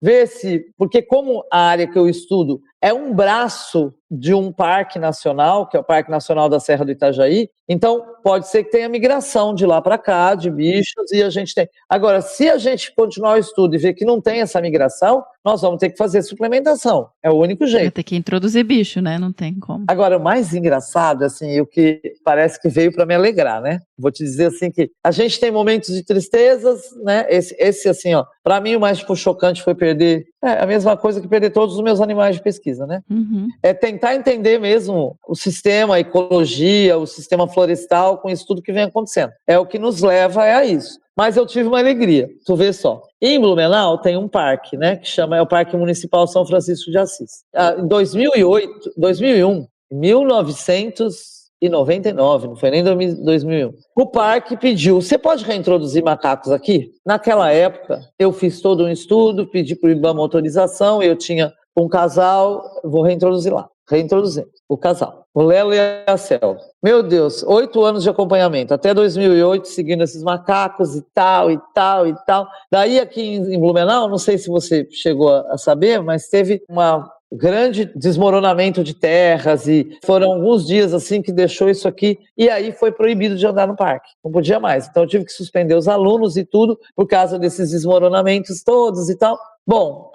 ver se... Porque como a área que eu estudo é um braço de um parque nacional, que é o Parque Nacional da Serra do Itajaí, então pode ser que tenha migração de lá para cá, de bichos, e a gente tem... Agora, se a gente continuar o estudo e ver que não tem essa migração, nós vamos ter que fazer suplementação. É o único jeito. Vai ter que introduzir bicho, né? Não tem como. Agora, o mais engraçado, assim, o que parece que veio para me alegrar, né? Vou te dizer, assim, que a gente tem momentos de tristezas, né? Esse assim, ó, para mim o mais chocante foi perder... a mesma coisa que perder todos os meus animais de pesquisa, né? É tentar entender mesmo o sistema, a ecologia, o sistema florestal com isso tudo que vem acontecendo. É o que nos leva a isso. Mas eu tive uma alegria, tu vê só. Em Blumenau tem um parque, né, que é o Parque Municipal São Francisco de Assis. Em 2001, 1999, não foi nem 2001. O parque pediu, você pode reintroduzir macacos aqui? Naquela época, eu fiz todo um estudo, pedi para o IBAMA autorização, eu tinha um casal, vou reintroduzir lá. Reintroduzindo o casal, o Lelo e a Selva. Meu Deus, 8 anos de acompanhamento, até 2008, seguindo esses macacos e tal, e tal, e tal. Daí aqui em Blumenau, não sei se você chegou a saber, mas teve uma grande desmoronamento de terras e foram alguns dias assim que deixou isso aqui e aí foi proibido de andar no parque, não podia mais. Então eu tive que suspender os alunos e tudo por causa desses desmoronamentos todos e tal. Bom,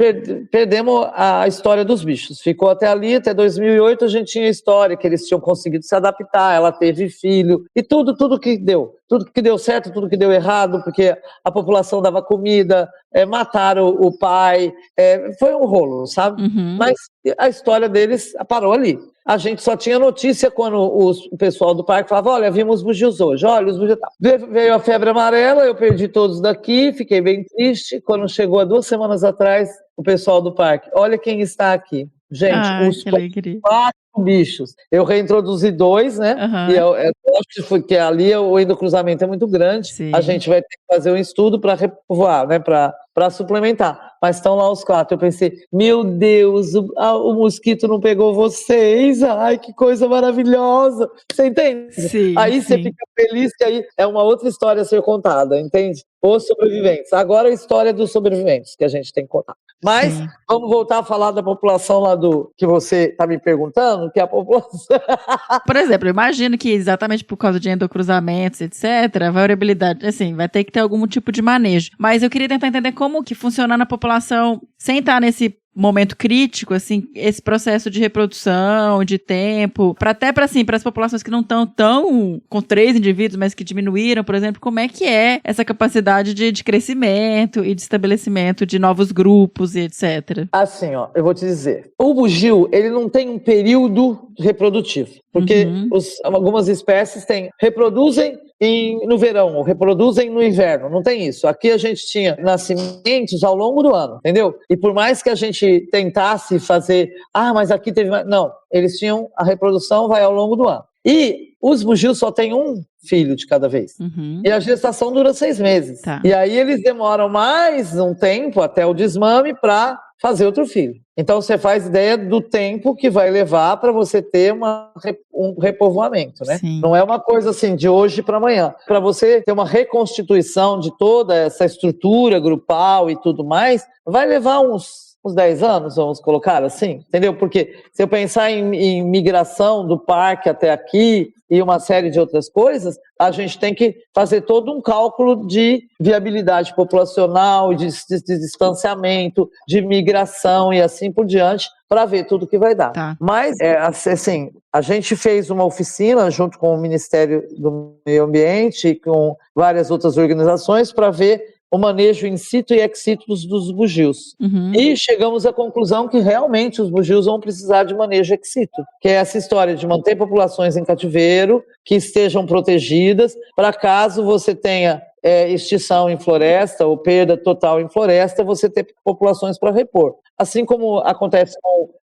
perdemos a história dos bichos. Ficou até ali, até 2008 a gente tinha a história que eles tinham conseguido se adaptar, ela teve filho e tudo que deu. Tudo que deu certo, tudo que deu errado, porque a população dava comida, mataram o pai, foi um rolo, sabe? Uhum. Mas a história deles parou ali. A gente só tinha notícia quando o pessoal do parque falava, olha, vimos os bugios hoje, olha, os bugios... Veio a febre amarela, eu perdi todos daqui, fiquei bem triste. Quando chegou há 2 semanas atrás, o pessoal do parque, olha quem está aqui. Gente, os 4 bichos. Eu reintroduzi 2, né? Uhum. E eu acho que ali o endocruzamento é muito grande. Sim. A gente vai ter que fazer um estudo para repovoar, né? Para suplementar. Mas estão lá os 4. Eu pensei, meu Deus, o mosquito não pegou vocês. Ai, que coisa maravilhosa. Você entende? Sim, aí você fica feliz que aí é uma outra história a ser contada, entende? Os sobreviventes. Agora a história dos sobreviventes que a gente tem que contar. Mas vamos voltar a falar da população lá que você está me perguntando, que é a população... Por exemplo, eu imagino que exatamente por causa de endocruzamentos, etc., a variabilidade, assim, vai ter que ter algum tipo de manejo. Mas eu queria tentar entender como que funciona na população sem estar nesse momento crítico, assim, esse processo de reprodução, de tempo, até para as populações que não estão tão com 3 indivíduos, mas que diminuíram, por exemplo, como é que é essa capacidade de crescimento e de estabelecimento de novos grupos e etc. Assim, ó, eu vou te dizer, o bugio, ele não tem um período reprodutivo, porque algumas espécies reproduzem no verão, ou reproduzem no inverno, não tem isso. Aqui a gente tinha nascimentos ao longo do ano, entendeu? E por mais que a gente tentasse fazer, mas aqui teve mais... Não, eles tinham, a reprodução vai ao longo do ano. E os bugios só têm um filho de cada vez. E a gestação dura 6 meses. Tá. E aí eles demoram mais um tempo até o desmame para fazer outro filho. Então você faz ideia do tempo que vai levar para você ter um repovoamento, né? Sim. Não é uma coisa assim de hoje para amanhã. Para você ter uma reconstituição de toda essa estrutura grupal e tudo mais, vai levar uns 10 anos, vamos colocar assim, entendeu? Porque se eu pensar em migração do parque até aqui e uma série de outras coisas, a gente tem que fazer todo um cálculo de viabilidade populacional, de distanciamento, de migração e assim por diante, para ver tudo que vai dar. Tá. Mas, assim, a gente fez uma oficina junto com o Ministério do Meio Ambiente e com várias outras organizações para ver o manejo in situ e ex situ dos bugios. E chegamos à conclusão que realmente os bugios vão precisar de manejo ex situ, que é essa história de manter populações em cativeiro, que estejam protegidas, para caso você tenha extinção em floresta ou perda total em floresta, você ter populações para repor. Assim como acontece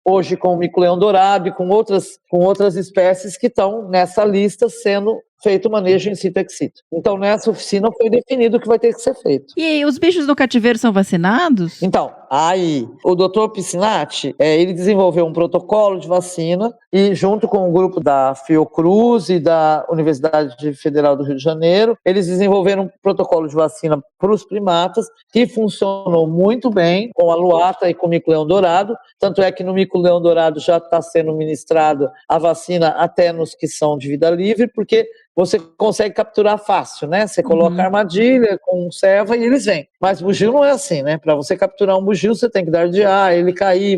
hoje com o mico-leão-dourado e com outras espécies que estão nessa lista sendo feito manejo in situ ex situ. Então, nessa oficina foi definido o que vai ter que ser feito. E os bichos no cativeiro são vacinados? Então, aí, o Dr. Piscinati, ele desenvolveu um protocolo de vacina e junto com o grupo da Fiocruz e da Universidade Federal do Rio de Janeiro, eles desenvolveram um protocolo de vacina para os primatas que funcionou muito bem com a luata e com o mico-leão-dourado, tanto é que no mico-leão-dourado já está sendo ministrado a vacina até nos que são de vida livre, porque você consegue capturar fácil, né? Você coloca a armadilha com ceva e eles vêm. Mas bugio não é assim, né? Para você capturar um bugio, você tem que dar de ar, ele cair,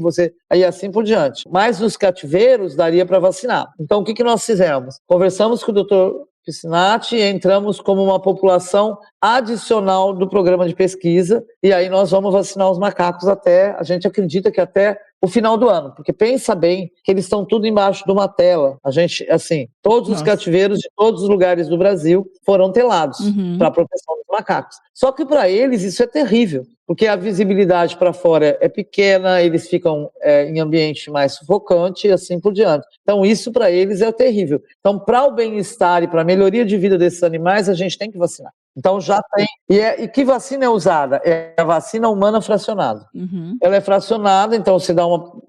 aí assim por diante. Mas nos cativeiros daria para vacinar. Então o que nós fizemos? Conversamos com o Dr. Piscinati e entramos como uma população adicional do programa de pesquisa e aí nós vamos vacinar os macacos a gente acredita que até o final do ano, porque pensa bem que eles estão tudo embaixo de uma tela. A gente, assim, todos os cativeiros de todos os lugares do Brasil foram telados para a proteção dos macacos. Só que para eles isso é terrível, porque a visibilidade para fora é pequena, eles ficam em ambiente mais sufocante e assim por diante. Então isso para eles é terrível. Então para o bem-estar e para a melhoria de vida desses animais, a gente tem que vacinar. Então já tem. E que vacina é usada? É a vacina humana fracionada. Uhum. Ela é fracionada, então se dá o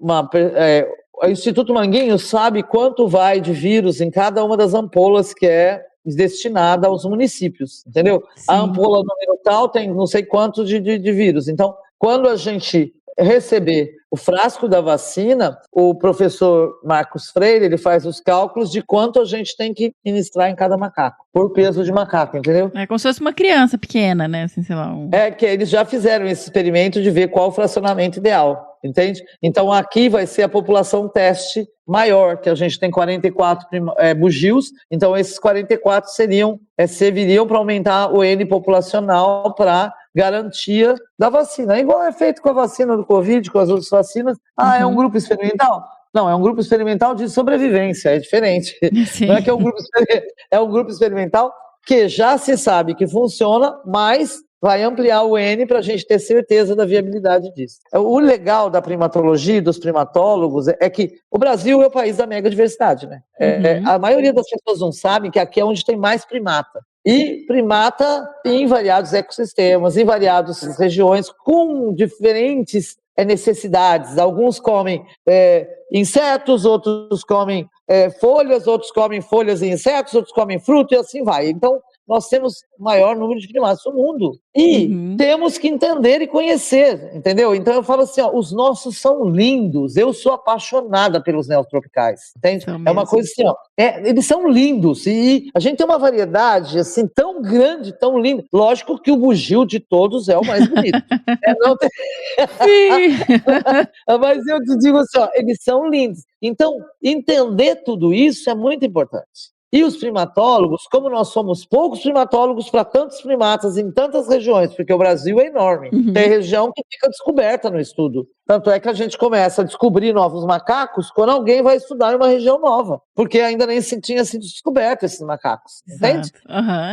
Instituto Manguinhos sabe quanto vai de vírus em cada uma das ampolas que é destinada aos municípios, entendeu? Sim. A ampola número tal tem não sei quanto de vírus. Então, quando a gente receber o frasco da vacina, o professor Marcos Freire, ele faz os cálculos de quanto a gente tem que ministrar em cada macaco, por peso de macaco, entendeu? É como se fosse uma criança pequena, né? Assim, sei lá. É que eles já fizeram esse experimento de ver qual o fracionamento ideal, entende? Então aqui vai ser a população teste maior, que a gente tem 44 bugios, então esses 44 serviriam para aumentar o N populacional para garantia da vacina. É igual é feito com a vacina do Covid, com as outras vacinas. É um grupo experimental? Não, é um grupo experimental de sobrevivência, é diferente. Sim. Não é que é um grupo experimental que já se sabe que funciona, mas vai ampliar o N para a gente ter certeza da viabilidade disso. O legal da primatologia, dos primatólogos, é que o Brasil é o país da megadiversidade, né? A maioria das pessoas não sabem que aqui é onde tem mais primata. E primata em variados ecossistemas, em variadas regiões, com diferentes necessidades. Alguns comem insetos, outros comem folhas, outros comem folhas e insetos, outros comem fruto e assim vai. Então, nós temos o maior número de primatas do mundo. E temos que entender e conhecer, entendeu? Então eu falo assim, os nossos são lindos. Eu sou apaixonada pelos neotropicais, entende? É uma coisa assim, eles são lindos. E a gente tem uma variedade, assim, tão grande, tão linda. Lógico que o bugio de todos é o mais bonito. Mas eu te digo assim, eles são lindos. Então, entender tudo isso é muito importante. E os primatólogos, como nós somos poucos primatólogos para tantos primatas em tantas regiões, porque o Brasil é enorme, tem região que fica descoberta no estudo. Tanto é que a gente começa a descobrir novos macacos quando alguém vai estudar em uma região nova, porque ainda nem tinha sido descoberto esses macacos, entende?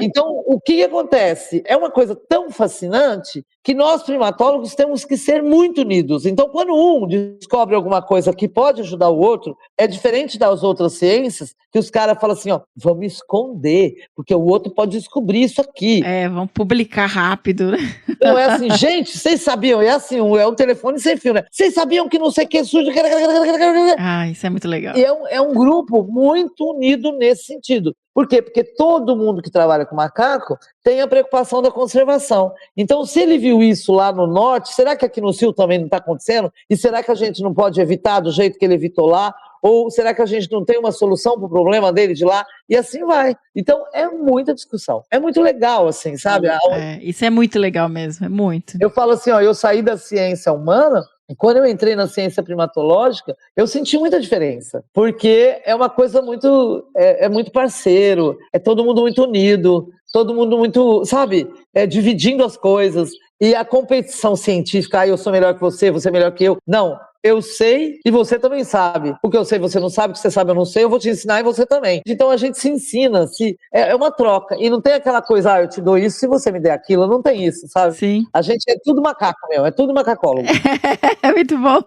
Então, o que acontece? É uma coisa tão fascinante que nós primatólogos temos que ser muito unidos. Então, quando um descobre alguma coisa que pode ajudar o outro, é diferente das outras ciências, que os caras falam assim, vamos esconder, porque o outro pode descobrir isso aqui. Vamos publicar rápido, né? Não, é assim, gente, vocês sabiam, é assim, é um telefone sem fio, né? Vocês sabiam que não sei o que surge... Isso é muito legal. E é um grupo muito unido nesse sentido. Por quê? Porque todo mundo que trabalha com macaco tem a preocupação da conservação. Então, se ele viu isso lá no norte, será que aqui no sul também não está acontecendo? E será que a gente não pode evitar do jeito que ele evitou lá? Ou será que a gente não tem uma solução para o problema dele de lá? E assim vai. Então, é muita discussão. É muito legal, assim, sabe? Isso é muito legal mesmo, é muito. Eu falo assim, eu saí da ciência humana, e quando eu entrei na ciência primatológica, eu senti muita diferença. Porque é uma coisa muito... É muito parceiro, é todo mundo muito unido, todo mundo muito, sabe? Dividindo as coisas. E a competição científica, eu sou melhor que você é melhor que eu. Não. Eu sei e você também sabe. O que eu sei você não sabe, o que você sabe eu não sei, eu vou te ensinar e você também. Então a gente se ensina, é uma troca. E não tem aquela coisa, eu te dou isso se você me der aquilo. Não tem isso, sabe? Sim. A gente é tudo macaco, é tudo macacólogo. É muito bom.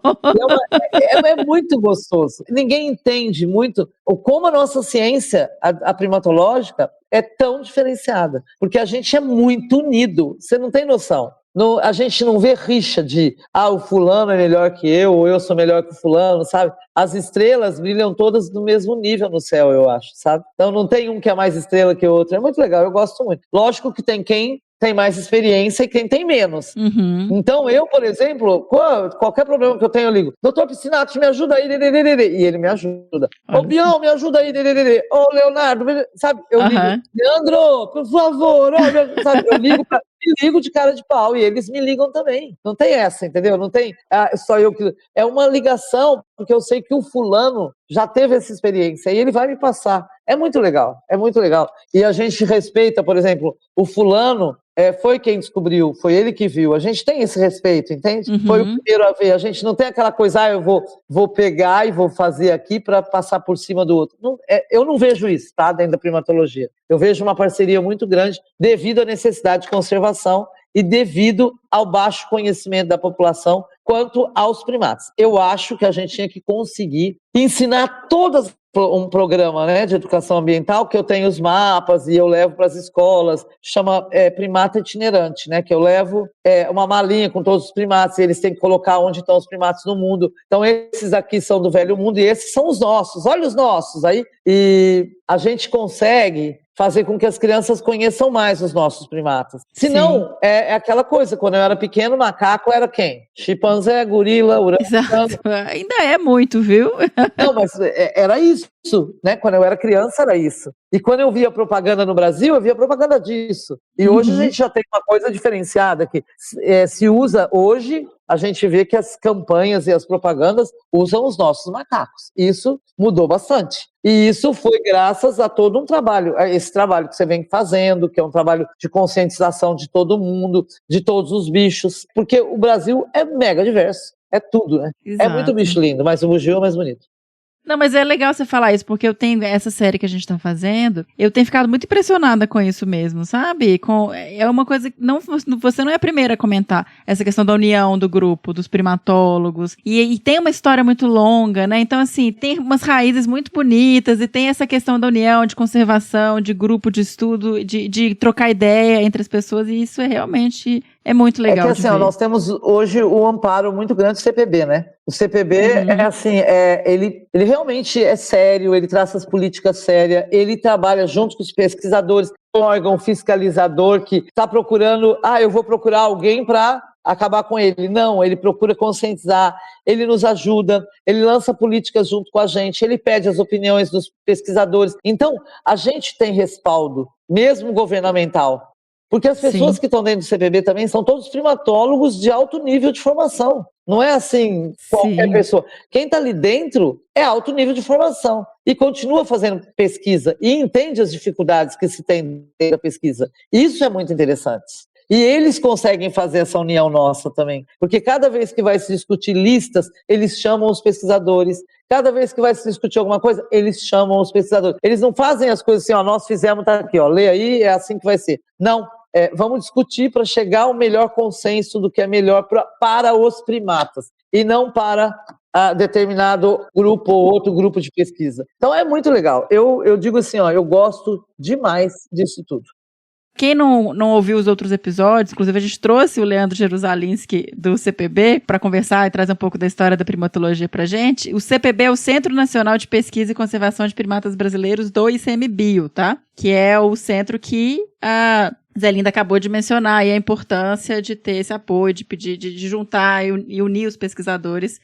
É muito gostoso. Ninguém entende muito como a nossa ciência, a primatológica, é tão diferenciada. Porque a gente é muito unido. Você não tem noção. A gente não vê rixa de o fulano é melhor que eu, ou eu sou melhor que o fulano, sabe? As estrelas brilham todas do mesmo nível no céu, eu acho, sabe? Então não tem um que é mais estrela que o outro. É muito legal, eu gosto muito. Lógico que tem quem tem mais experiência e quem tem menos. Então eu, por exemplo, qualquer problema que eu tenho, eu ligo, doutor Piscinato, me ajuda aí, e ele me ajuda. Ô Bião, me ajuda aí, ô Leonardo, sabe? Eu ligo, Leandro, por favor, sabe? Eu ligo de cara de pau e eles me ligam também. Não tem essa, entendeu? Não tem só eu que... É uma ligação, porque eu sei que o fulano já teve essa experiência e ele vai me passar. É muito legal, é muito legal. E a gente respeita, por exemplo, o fulano foi quem descobriu, foi ele que viu. A gente tem esse respeito, entende? Foi o primeiro a ver. A gente não tem aquela coisa, eu vou pegar e vou fazer aqui para passar por cima do outro. Não, eu não vejo isso, tá? Dentro da primatologia. Eu vejo uma parceria muito grande devido à necessidade de conservação e devido ao baixo conhecimento da população quanto aos primatas. Eu acho que a gente tinha que conseguir ensinar todas um programa, né, de educação ambiental, que eu tenho os mapas e eu levo para as escolas, chama primata itinerante, né, que eu levo uma malinha com todos os primatas, e eles têm que colocar onde estão os primatas no mundo. Então esses aqui são do velho mundo e esses são os nossos, olha os nossos aí. E a gente consegue fazer com que as crianças conheçam mais os nossos primatas. Se não, é aquela coisa, quando eu era pequeno, macaco era quem? Chimpanzé, gorila, orangotango. Exato. Ainda é muito, viu? Não, mas era isso, né? Quando eu era criança era isso. E quando eu via propaganda no Brasil, eu via propaganda disso. E hoje a gente já tem uma coisa diferenciada, que se usa hoje, a gente vê que as campanhas e as propagandas usam os nossos macacos. Isso mudou bastante. E isso foi graças a todo um trabalho, esse trabalho que você vem fazendo, que é um trabalho de conscientização de todo mundo, de todos os bichos, porque o Brasil é mega diverso, é tudo, né? Exato. É muito bicho lindo, mas o bugio é o mais bonito. Não, mas é legal você falar isso, porque eu tenho essa série que a gente tá fazendo, eu tenho ficado muito impressionada com isso mesmo, sabe? É uma coisa que você não é a primeira a comentar, essa questão da união do grupo, dos primatólogos, e tem uma história muito longa, né? Então, assim, tem umas raízes muito bonitas, e tem essa questão da união, de conservação, de grupo de estudo, de trocar ideia entre as pessoas, e isso é realmente... É muito legal. É que assim, nós temos hoje o amparo muito grande do CPB, né? O CPB é assim, ele realmente é sério, ele traça as políticas sérias, ele trabalha junto com os pesquisadores, um órgão fiscalizador que está procurando, eu vou procurar alguém para acabar com ele. Não, ele procura conscientizar, ele nos ajuda, ele lança políticas junto com a gente, ele pede as opiniões dos pesquisadores. Então, a gente tem respaldo, mesmo governamental. Porque as pessoas que estão dentro do CPB também são todos primatólogos de alto nível de formação. Não é assim qualquer pessoa. Quem está ali dentro é alto nível de formação e continua fazendo pesquisa e entende as dificuldades que se tem da pesquisa. Isso é muito interessante. E eles conseguem fazer essa união nossa também. Porque cada vez que vai se discutir listas, eles chamam os pesquisadores. Cada vez que vai se discutir alguma coisa, eles chamam os pesquisadores. Eles não fazem as coisas assim, nós fizemos, tá aqui, lê aí, é assim que vai ser. Não. Vamos discutir para chegar ao melhor consenso do que é melhor para os primatas e não para determinado grupo ou outro grupo de pesquisa. Então é muito legal. Eu digo assim, eu gosto demais disso tudo. Quem não ouviu os outros episódios, inclusive a gente trouxe o Leandro Jerusalinski do CPB para conversar e trazer um pouco da história da primatologia pra gente. O CPB é o Centro Nacional de Pesquisa e Conservação de Primatas Brasileiros do ICMBio, tá? Que é o centro que a Zé Linda acabou de mencionar, e a importância de ter esse apoio, de pedir, de juntar e unir os pesquisadores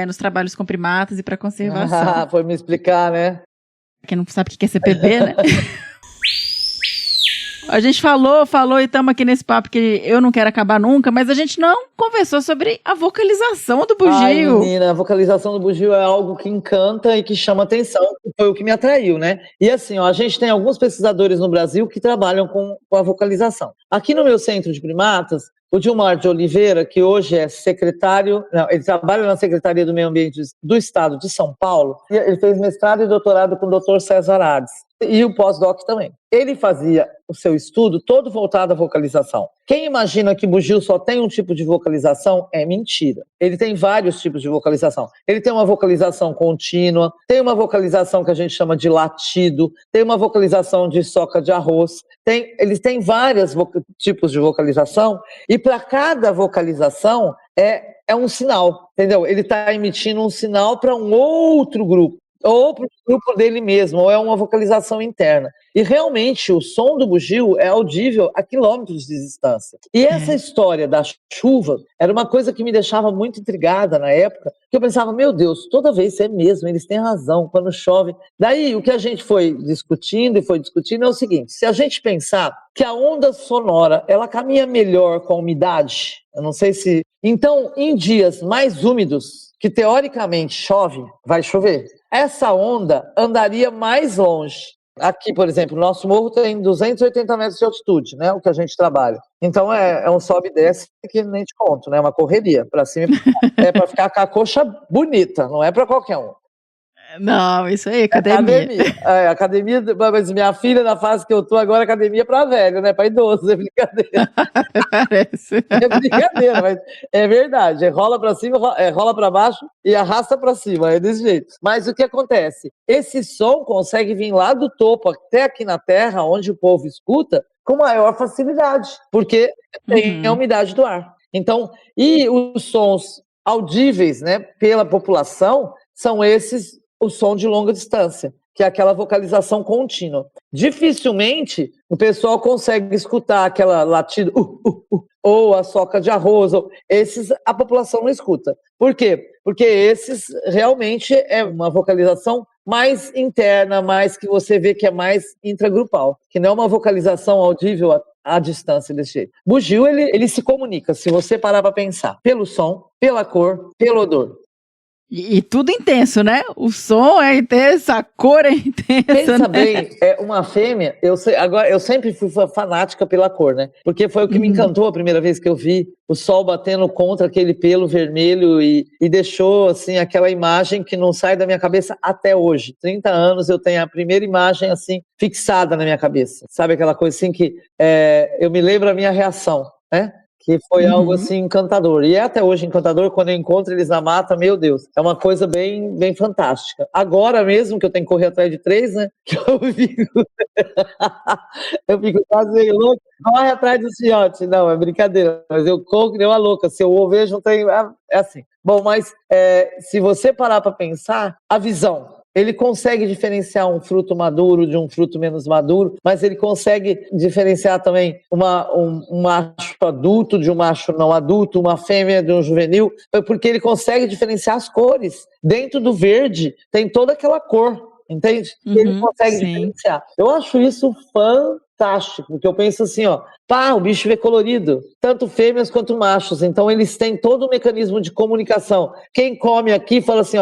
nos trabalhos com primatas e para conservação. Foi me explicar, né? Quem não sabe o que é CPB, né? A gente falou e estamos aqui nesse papo que eu não quero acabar nunca, mas a gente não conversou sobre a vocalização do bugio. Ai, menina, a vocalização do bugio é algo que encanta e que chama atenção, que foi o que me atraiu, né? E assim, a gente tem alguns pesquisadores no Brasil que trabalham com a vocalização. Aqui no meu centro de primatas, o Dilmar de Oliveira, que hoje é ele trabalha na Secretaria do Meio Ambiente do Estado de São Paulo, ele fez mestrado e doutorado com o Dr. César Hades, e o pós-doc também. Ele fazia o seu estudo todo voltado à vocalização. Quem imagina que bugio só tem um tipo de vocalização é mentira. Ele tem vários tipos de vocalização. Ele tem uma vocalização contínua, tem uma vocalização que a gente chama de latido, tem uma vocalização de soca de arroz, eles têm vários tipos de vocalização, e para cada vocalização é um sinal, entendeu? Ele está emitindo um sinal para um outro grupo, ou para o grupo dele mesmo, ou é uma vocalização interna. E realmente o som do bugio é audível a quilômetros de distância. E essa história da chuva era uma coisa que me deixava muito intrigada na época, que eu pensava, meu Deus, toda vez é mesmo, eles têm razão, quando chove. Daí o que a gente foi discutindo é o seguinte: se a gente pensar que a onda sonora ela caminha melhor com a umidade, eu não sei se... Então, em dias mais úmidos, que teoricamente chove, vai chover, essa onda andaria mais longe. Aqui, por exemplo, o nosso morro tem 280 metros de altitude, né, o que a gente trabalha. Então é um sobe e desce que nem te conto, né, uma correria para cima. É para ficar com a coxa bonita, não é para qualquer um. Não, isso aí, academia. Academia, mas minha filha, na fase que eu tô agora, academia pra velho, né? Pra idoso, é brincadeira. Parece. É brincadeira, mas é verdade. Rola pra cima, rola pra baixo e arrasta pra cima, é desse jeito. Mas o que acontece? Esse som consegue vir lá do topo até aqui na Terra, onde o povo escuta, com maior facilidade, porque tem a umidade do ar. Então, e os sons audíveis, né, pela população, são esses, o som de longa distância, que é aquela vocalização contínua. Dificilmente o pessoal consegue escutar aquela latido ou a soca de arroz, esses a população não escuta. Por quê? Porque esses realmente é uma vocalização mais interna, mais que você vê que é mais intragrupal, que não é uma vocalização audível à distância desse jeito. Bugio, ele se comunica, se você parar para pensar, pelo som, pela cor, pelo odor. E tudo intenso, né? O som é intenso, a cor é intensa. Pensa né? bem, uma fêmea, agora eu sempre fui fanática pela cor, né? Porque foi o que me encantou a primeira vez que eu vi o sol batendo contra aquele pelo vermelho e deixou, assim, aquela imagem que não sai da minha cabeça até hoje. 30 anos eu tenho a primeira imagem, assim, fixada na minha cabeça. Sabe aquela coisa assim que eu me lembro a minha reação, né? Que foi algo assim encantador. E é até hoje encantador, quando eu encontro eles na mata, meu Deus, é uma coisa bem, bem fantástica. Agora mesmo, que eu tenho que correr atrás de 3, né, que eu fico quase meio louco, corre atrás do fiote. Não, é brincadeira, mas eu corro que nem uma louca, se eu vejo, não tem... É assim. Bom, mas se você parar para pensar, a visão, ele consegue diferenciar um fruto maduro de um fruto menos maduro, mas ele consegue diferenciar também um macho adulto de um macho não adulto, uma fêmea de um juvenil, porque ele consegue diferenciar as cores. Dentro do verde tem toda aquela cor, entende? Ele consegue diferenciar. Eu acho isso fantástico, porque eu penso assim, o bicho vê colorido, tanto fêmeas quanto machos, então eles têm todo o mecanismo de comunicação. Quem come aqui fala assim,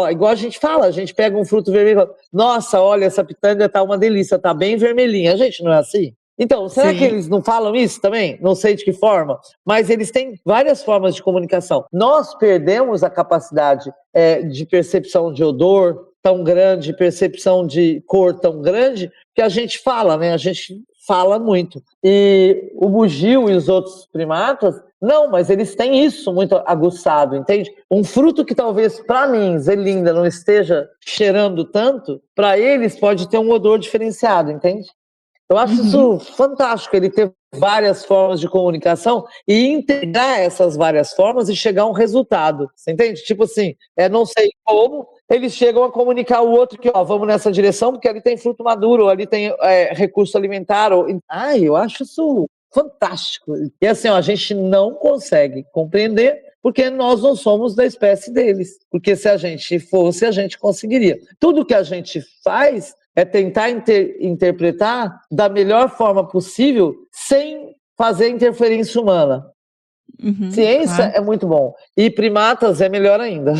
igual a gente fala, a gente pega um fruto vermelho e fala, nossa, olha, essa pitanga tá uma delícia, tá bem vermelhinha. A gente não é assim? Então, será que eles não falam isso também? Não sei de que forma, mas eles têm várias formas de comunicação. Nós perdemos a capacidade de percepção de odor tão grande, percepção de cor tão grande, que a gente fala, né? A gente fala muito. E o bugio e os outros primatas, não, mas eles têm isso muito aguçado, entende? Um fruto que talvez para mim, Zelinda, não esteja cheirando tanto, para eles pode ter um odor diferenciado, entende? Eu acho isso fantástico, ele ter várias formas de comunicação e integrar essas várias formas e chegar a um resultado, você entende? Tipo assim, não sei como, eles chegam a comunicar o outro que, vamos nessa direção, porque ali tem fruto maduro, ou ali tem recurso alimentar. Eu acho isso fantástico. E assim, a gente não consegue compreender porque nós não somos da espécie deles. Porque se a gente fosse, a gente conseguiria. Tudo que a gente faz é tentar interpretar da melhor forma possível sem fazer interferência humana. Ciência é muito bom. E primatas é melhor ainda.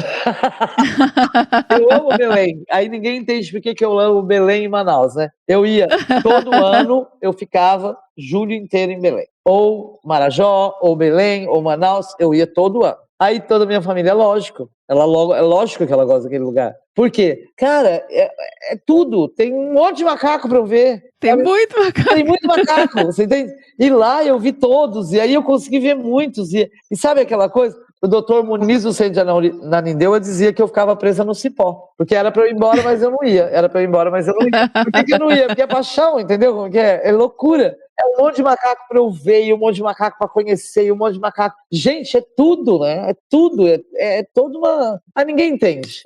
Eu amo Belém. Aí ninguém entende por que eu amo Belém e Manaus, né? Eu ia todo ano, eu ficava julho inteiro em Belém. Ou Marajó, ou Belém, ou Manaus, eu ia todo ano. Aí toda a minha família, é lógico que ela gosta daquele lugar. Por quê? Cara, é tudo. Tem um monte de macaco pra eu ver. Tem muito macaco. Tem muito macaco, você entende? E lá eu vi todos, e aí eu consegui ver muitos. E sabe aquela coisa? O doutor Muniz, do Centro de Ananindeua, dizia que eu ficava presa no cipó. Porque era pra eu ir embora, mas eu não ia. Por que eu não ia? Porque é paixão, entendeu como que é? É loucura. É um monte de macaco pra eu ver, e um monte de macaco pra conhecer, e um monte de macaco... Gente, é tudo, né? É tudo. É toda uma... ninguém entende.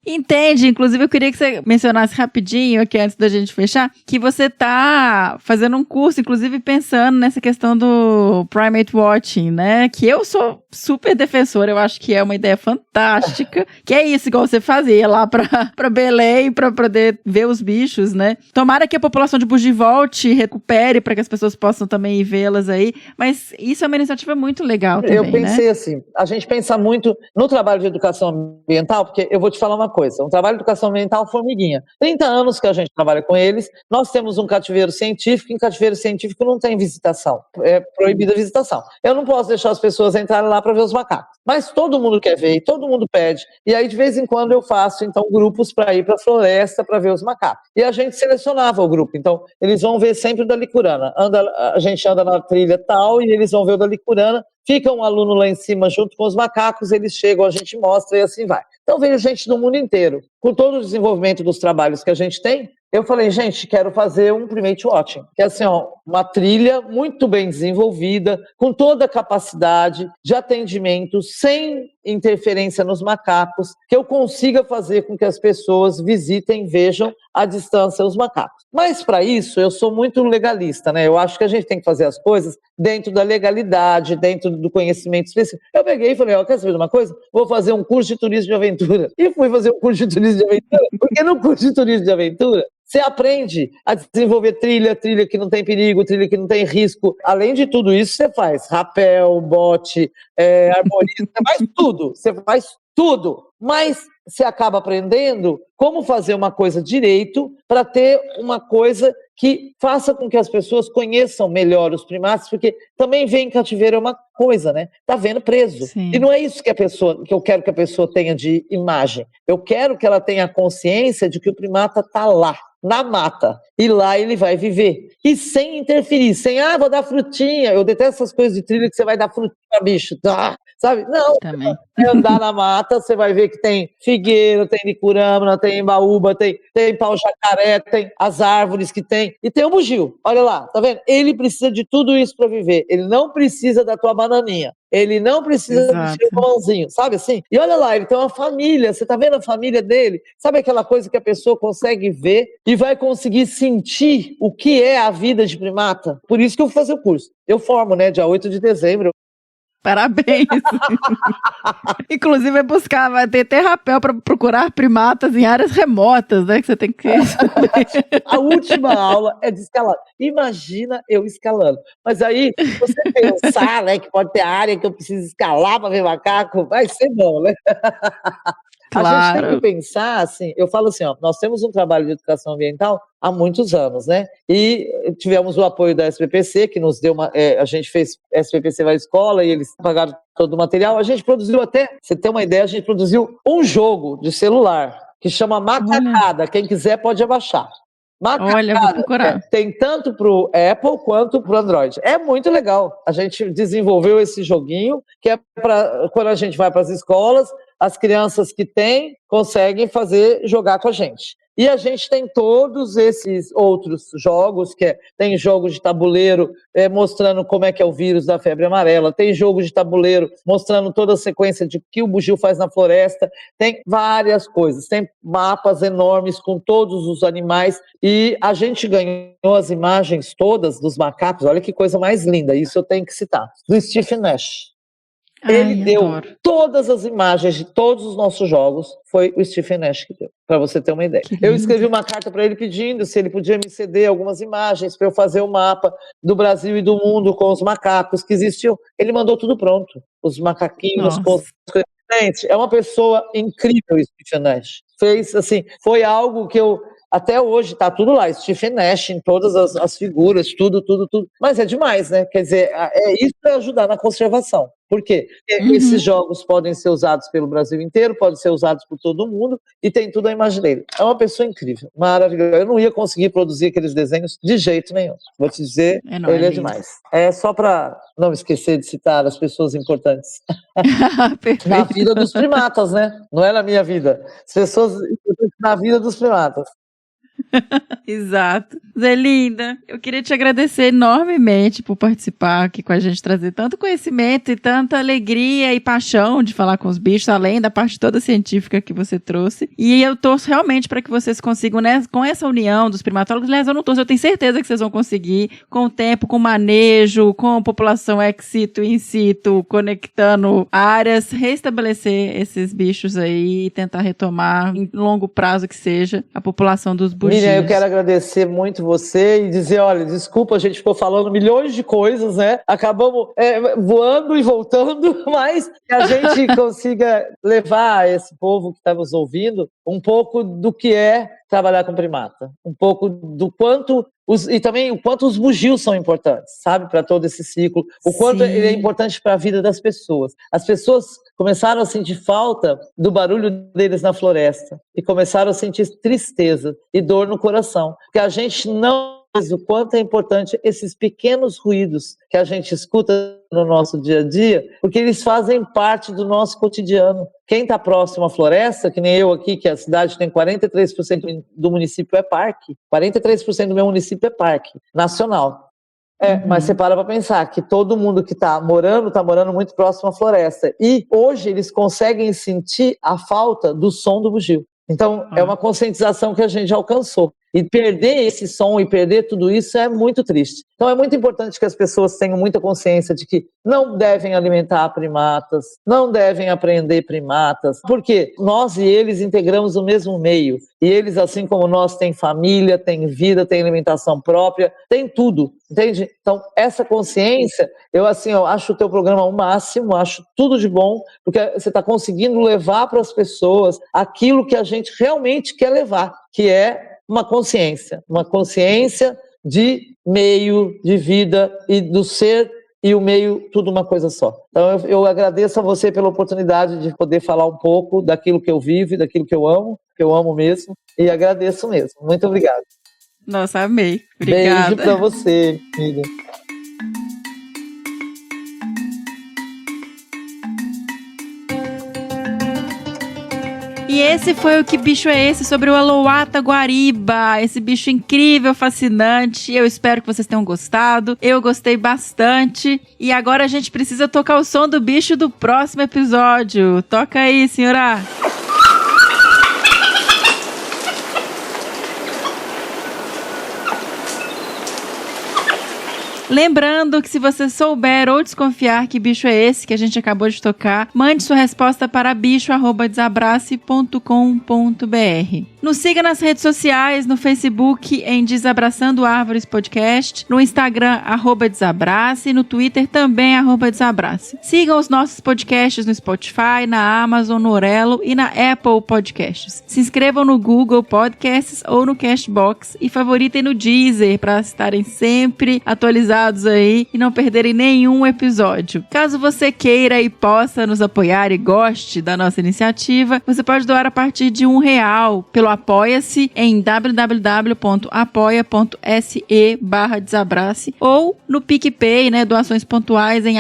Entende, inclusive eu queria que você mencionasse rapidinho aqui antes da gente fechar, que você tá fazendo um curso, inclusive pensando nessa questão do Primate Watching, né, que eu sou super defensora, eu acho que é uma ideia fantástica, que é isso, igual você fazia lá pra Belém, pra poder ver os bichos, né. Tomara que a população de bugi volte, recupere, para que as pessoas possam também vê-las aí, mas isso é uma iniciativa muito legal também, Eu pensei assim, a gente pensa muito no trabalho de educação ambiental, porque eu vou te falar uma coisa, um trabalho de educação ambiental formiguinha. 30 anos que a gente trabalha com eles, nós temos um cativeiro científico, em cativeiro científico não tem visitação, é proibida a visitação. Eu não posso deixar as pessoas entrarem lá para ver os macacos, mas todo mundo quer ver, e todo mundo pede, e aí de vez em quando eu faço, então, grupos para ir para a floresta para ver os macacos. E a gente selecionava o grupo, então, eles vão ver sempre o da Licurana, a gente anda na trilha tal, e eles vão ver o da Licurana, fica um aluno lá em cima junto com os macacos, eles chegam, a gente mostra e assim vai. Então veio gente do mundo inteiro. Com todo o desenvolvimento dos trabalhos que a gente tem, eu falei, gente, quero fazer um Primate Watching, que é assim, ó, uma trilha muito bem desenvolvida, com toda a capacidade de atendimento, sem interferência nos macacos, que eu consiga fazer com que as pessoas visitem, vejam à distância os macacos. Mas para isso, eu sou muito legalista, né? Eu acho que a gente tem que fazer as coisas dentro da legalidade, dentro do conhecimento específico. Eu peguei e falei, ó, quer saber de uma coisa? Vou fazer um curso de turismo de aventura. E fui fazer um curso de turismo de aventura, porque no curso de turismo de aventura, você aprende a desenvolver trilha que não tem perigo, trilha que não tem risco. Além de tudo isso, você faz rapel, bote, arborismo, você faz tudo. Mas você acaba aprendendo como fazer uma coisa direito para ter uma coisa que faça com que as pessoas conheçam melhor os primatas, porque também ver em cativeiro é uma coisa, né? Tá vendo preso. Sim. E não é isso que eu quero que a pessoa tenha de imagem. Eu quero que ela tenha consciência de que o primata tá lá, na mata, e lá ele vai viver. E sem interferir, vou dar frutinha. Eu detesto essas coisas de trilha que você vai dar frutinha, bicho, sabe? Não, Também. andar na mata, você vai ver que tem figueiro, tem licurâmina, tem embaúba, tem pau-jacaré, tem as árvores que tem, e tem o bugio. Olha lá, tá vendo? Ele precisa de tudo isso para viver. Ele não precisa da tua bananinha. Ele não precisa de um pãozinho, sabe assim? E olha lá, ele tem uma família, você tá vendo a família dele? Sabe aquela coisa que a pessoa consegue ver e vai conseguir sentir o que é a vida de primata? Por isso que eu vou fazer o curso. Eu formo, né, dia 8 de dezembro. Parabéns! Inclusive, vai ter até rapel para procurar primatas em áreas remotas, né? Que você tem que... A última aula é de escalar. Imagina eu escalando. Mas aí, você pensar, né, que pode ter área que eu preciso escalar para ver macaco, vai ser bom, né? Claro. A gente tem que pensar, assim, eu falo assim, ó, nós temos um trabalho de educação ambiental há muitos anos, né? E tivemos o apoio da SBPC, que nos deu a gente fez SBPC vai à escola e eles pagaram todo o material. A gente produziu até, você ter uma ideia, a gente produziu um jogo de celular que chama Macacada. Olha. Quem quiser pode abaixar. Macacada. Olha, vou procurar. Tem tanto para o Apple quanto para o Android. É muito legal. A gente desenvolveu esse joguinho que é para quando a gente vai para as escolas, as crianças que têm conseguem jogar com a gente. E a gente tem todos esses outros jogos, tem jogo de tabuleiro mostrando como é que é o vírus da febre amarela, tem jogo de tabuleiro mostrando toda a sequência de que o bugio faz na floresta, tem várias coisas, tem mapas enormes com todos os animais, e a gente ganhou as imagens todas dos macacos, olha que coisa mais linda, isso eu tenho que citar, do Steve Nash. Ele deu todas as imagens de todos os nossos jogos, foi o Stephen Nash que deu, para você ter uma ideia. Eu escrevi uma carta para ele pedindo se ele podia me ceder algumas imagens para eu fazer o mapa do Brasil e do mundo com os macacos que existiam. Ele mandou tudo pronto, os macaquinhos com os coincidentes. É uma pessoa incrível, o Stephen Nash. Fez assim, foi algo que eu... Até hoje tá tudo lá, Stephen Nash em todas as figuras, tudo. Mas é demais, né? Quer dizer, isso para ajudar na conservação. Por quê? Esses jogos podem ser usados pelo Brasil inteiro, podem ser usados por todo mundo, e tem tudo a imagem dele. É uma pessoa incrível, maravilhosa. Eu não ia conseguir produzir aqueles desenhos de jeito nenhum. Vou te dizer, ele é demais. É só para não esquecer de citar as pessoas importantes. Na vida dos primatas, né? Não é na minha vida. As pessoas importantes na vida dos primatas. Exato. Zelinda, eu queria te agradecer enormemente por participar aqui com a gente, trazer tanto conhecimento e tanta alegria e paixão de falar com os bichos, além da parte toda científica que você trouxe. E eu torço realmente para que vocês consigam, né, com essa união dos primatólogos, aliás, eu não torço, eu tenho certeza que vocês vão conseguir, com o tempo, com o manejo, com a população ex situ, in situ, conectando áreas, restabelecer esses bichos aí e tentar retomar, em longo prazo que seja, a população dos bugis. Miriam, eu quero agradecer muito você e dizer, olha, desculpa, a gente ficou falando milhões de coisas, né? Acabamos voando e voltando, mas que a gente consiga levar a esse povo que está nos ouvindo um pouco do que é trabalhar com primata, um pouco do quanto e também o quanto os bugios são importantes, sabe, para todo esse ciclo, o quanto ele é importante para a vida das pessoas. As pessoas começaram a sentir falta do barulho deles na floresta e começaram a sentir tristeza e dor no coração, porque a gente não sabe o quanto é importante esses pequenos ruídos que a gente escuta no nosso dia a dia, porque eles fazem parte do nosso cotidiano. Quem está próximo à floresta, que nem eu aqui, que a cidade tem 43% do município é parque, 43% do meu município é parque nacional. Mas você para pensar que todo mundo que está morando muito próximo à floresta. E hoje eles conseguem sentir a falta do som do bugio. Então, é uma conscientização que a gente alcançou. E perder esse som e perder tudo isso é muito triste. Então é muito importante que as pessoas tenham muita consciência de que não devem alimentar primatas, não devem aprender primatas, porque nós e eles integramos o mesmo meio. E eles, assim como nós, têm família, têm vida, têm alimentação própria, têm tudo, entende? Então essa consciência, eu acho o teu programa o máximo, acho tudo de bom, porque você está conseguindo levar para as pessoas aquilo que a gente realmente quer levar, que é uma consciência de meio, de vida e do ser e o meio, tudo uma coisa só. Então eu agradeço a você pela oportunidade de poder falar um pouco daquilo que eu vivo e daquilo que eu amo mesmo, e agradeço mesmo. Muito obrigado. Nossa, amei. Obrigada. Beijo pra você, Miriam. E esse foi o Que Bicho é Esse? Sobre o Alouatta Guariba, esse bicho incrível, fascinante. Eu espero que vocês tenham gostado. Eu gostei bastante. E agora a gente precisa tocar o som do bicho do próximo episódio. Toca aí, senhora. Lembrando que se você souber ou desconfiar que bicho é esse que a gente acabou de tocar, mande sua resposta para bicho@desabrace.com.br. Nos siga nas redes sociais, no Facebook em Desabraçando Árvores Podcast, no Instagram @desabrace e no Twitter também @desabrace. Sigam os nossos podcasts no Spotify, na Amazon, no Orelo e na Apple Podcasts. Se inscrevam no Google Podcasts ou no Castbox e favoritem no Deezer para estarem sempre atualizados aí e não perderem nenhum episódio. Caso você queira e possa nos apoiar e goste da nossa iniciativa, você pode doar a partir de R$1 pelo Apoia-se em www.apoia.se/desabrace ou no PicPay, doações pontuais em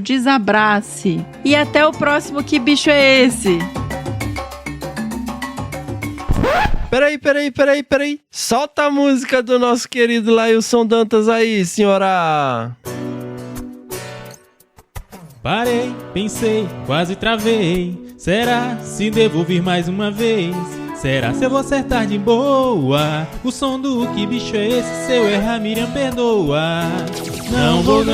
@desabrace. E até o próximo Que Bicho é Esse? Peraí. Solta a música do nosso querido Lailson Dantas aí, senhora. Parei, pensei, quase travei. Será se devo vir mais uma vez? Será se eu vou acertar de boa? O som do Que Bicho é Esse? Se eu errar, Miriam, perdoa. Não vou não,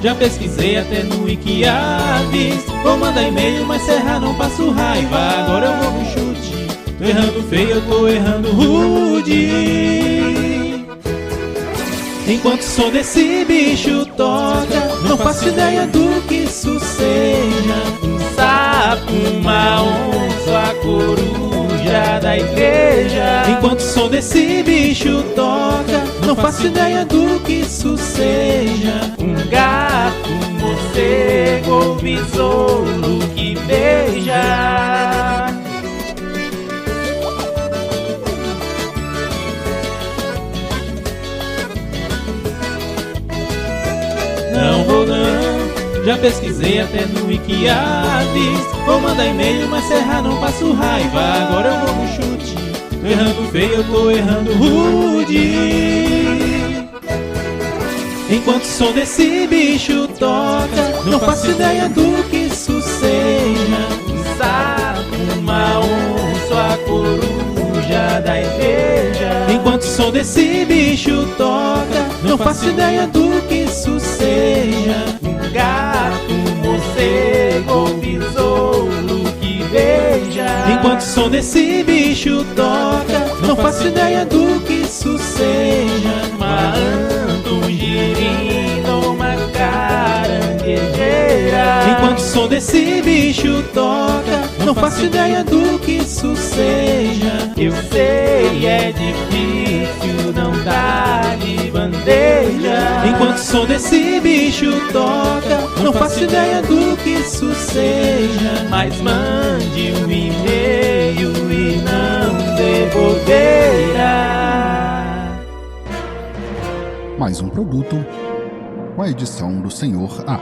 já pesquisei até no Wikiaves. Vou mandar e-mail, mas se errar não passo raiva. Agora eu vou no chute. Tô errando feio, eu tô errando rude. Enquanto o som desse bicho toca, não faço ideia do que isso seja. Um sapo, uma onça, a coruja da igreja. Enquanto o som desse bicho toca, não faço ideia do que isso seja. Um gato, um morcego ou besouro que beija. Não vou não, já pesquisei até no Wikiaves. Vou mandar e-mail, mas se errar não passo raiva. Agora eu vou no chute. Tô errando feio, eu tô errando rude. Enquanto o som desse bicho toca, não faço ideia do que isso seja. Um sapo, uma onça, a coruja da igreja. Enquanto o som desse bicho toca, não faço ideia do que isso seja. Um gato, um morcego ou besouro que beija. Enquanto o som desse bicho toca, não faço ideia do que isso seja. Uma anta, um girino, uma caranguejeira. Enquanto o som desse bicho toca, não faço ideia do que isso seja. Eu sei, é difícil, não dá de bandeja. Enquanto o som desse bicho toca, não faço ideia do que isso seja. Mas mande um e-mail e não dê bobeira. Mais um produto com a edição do Senhor A.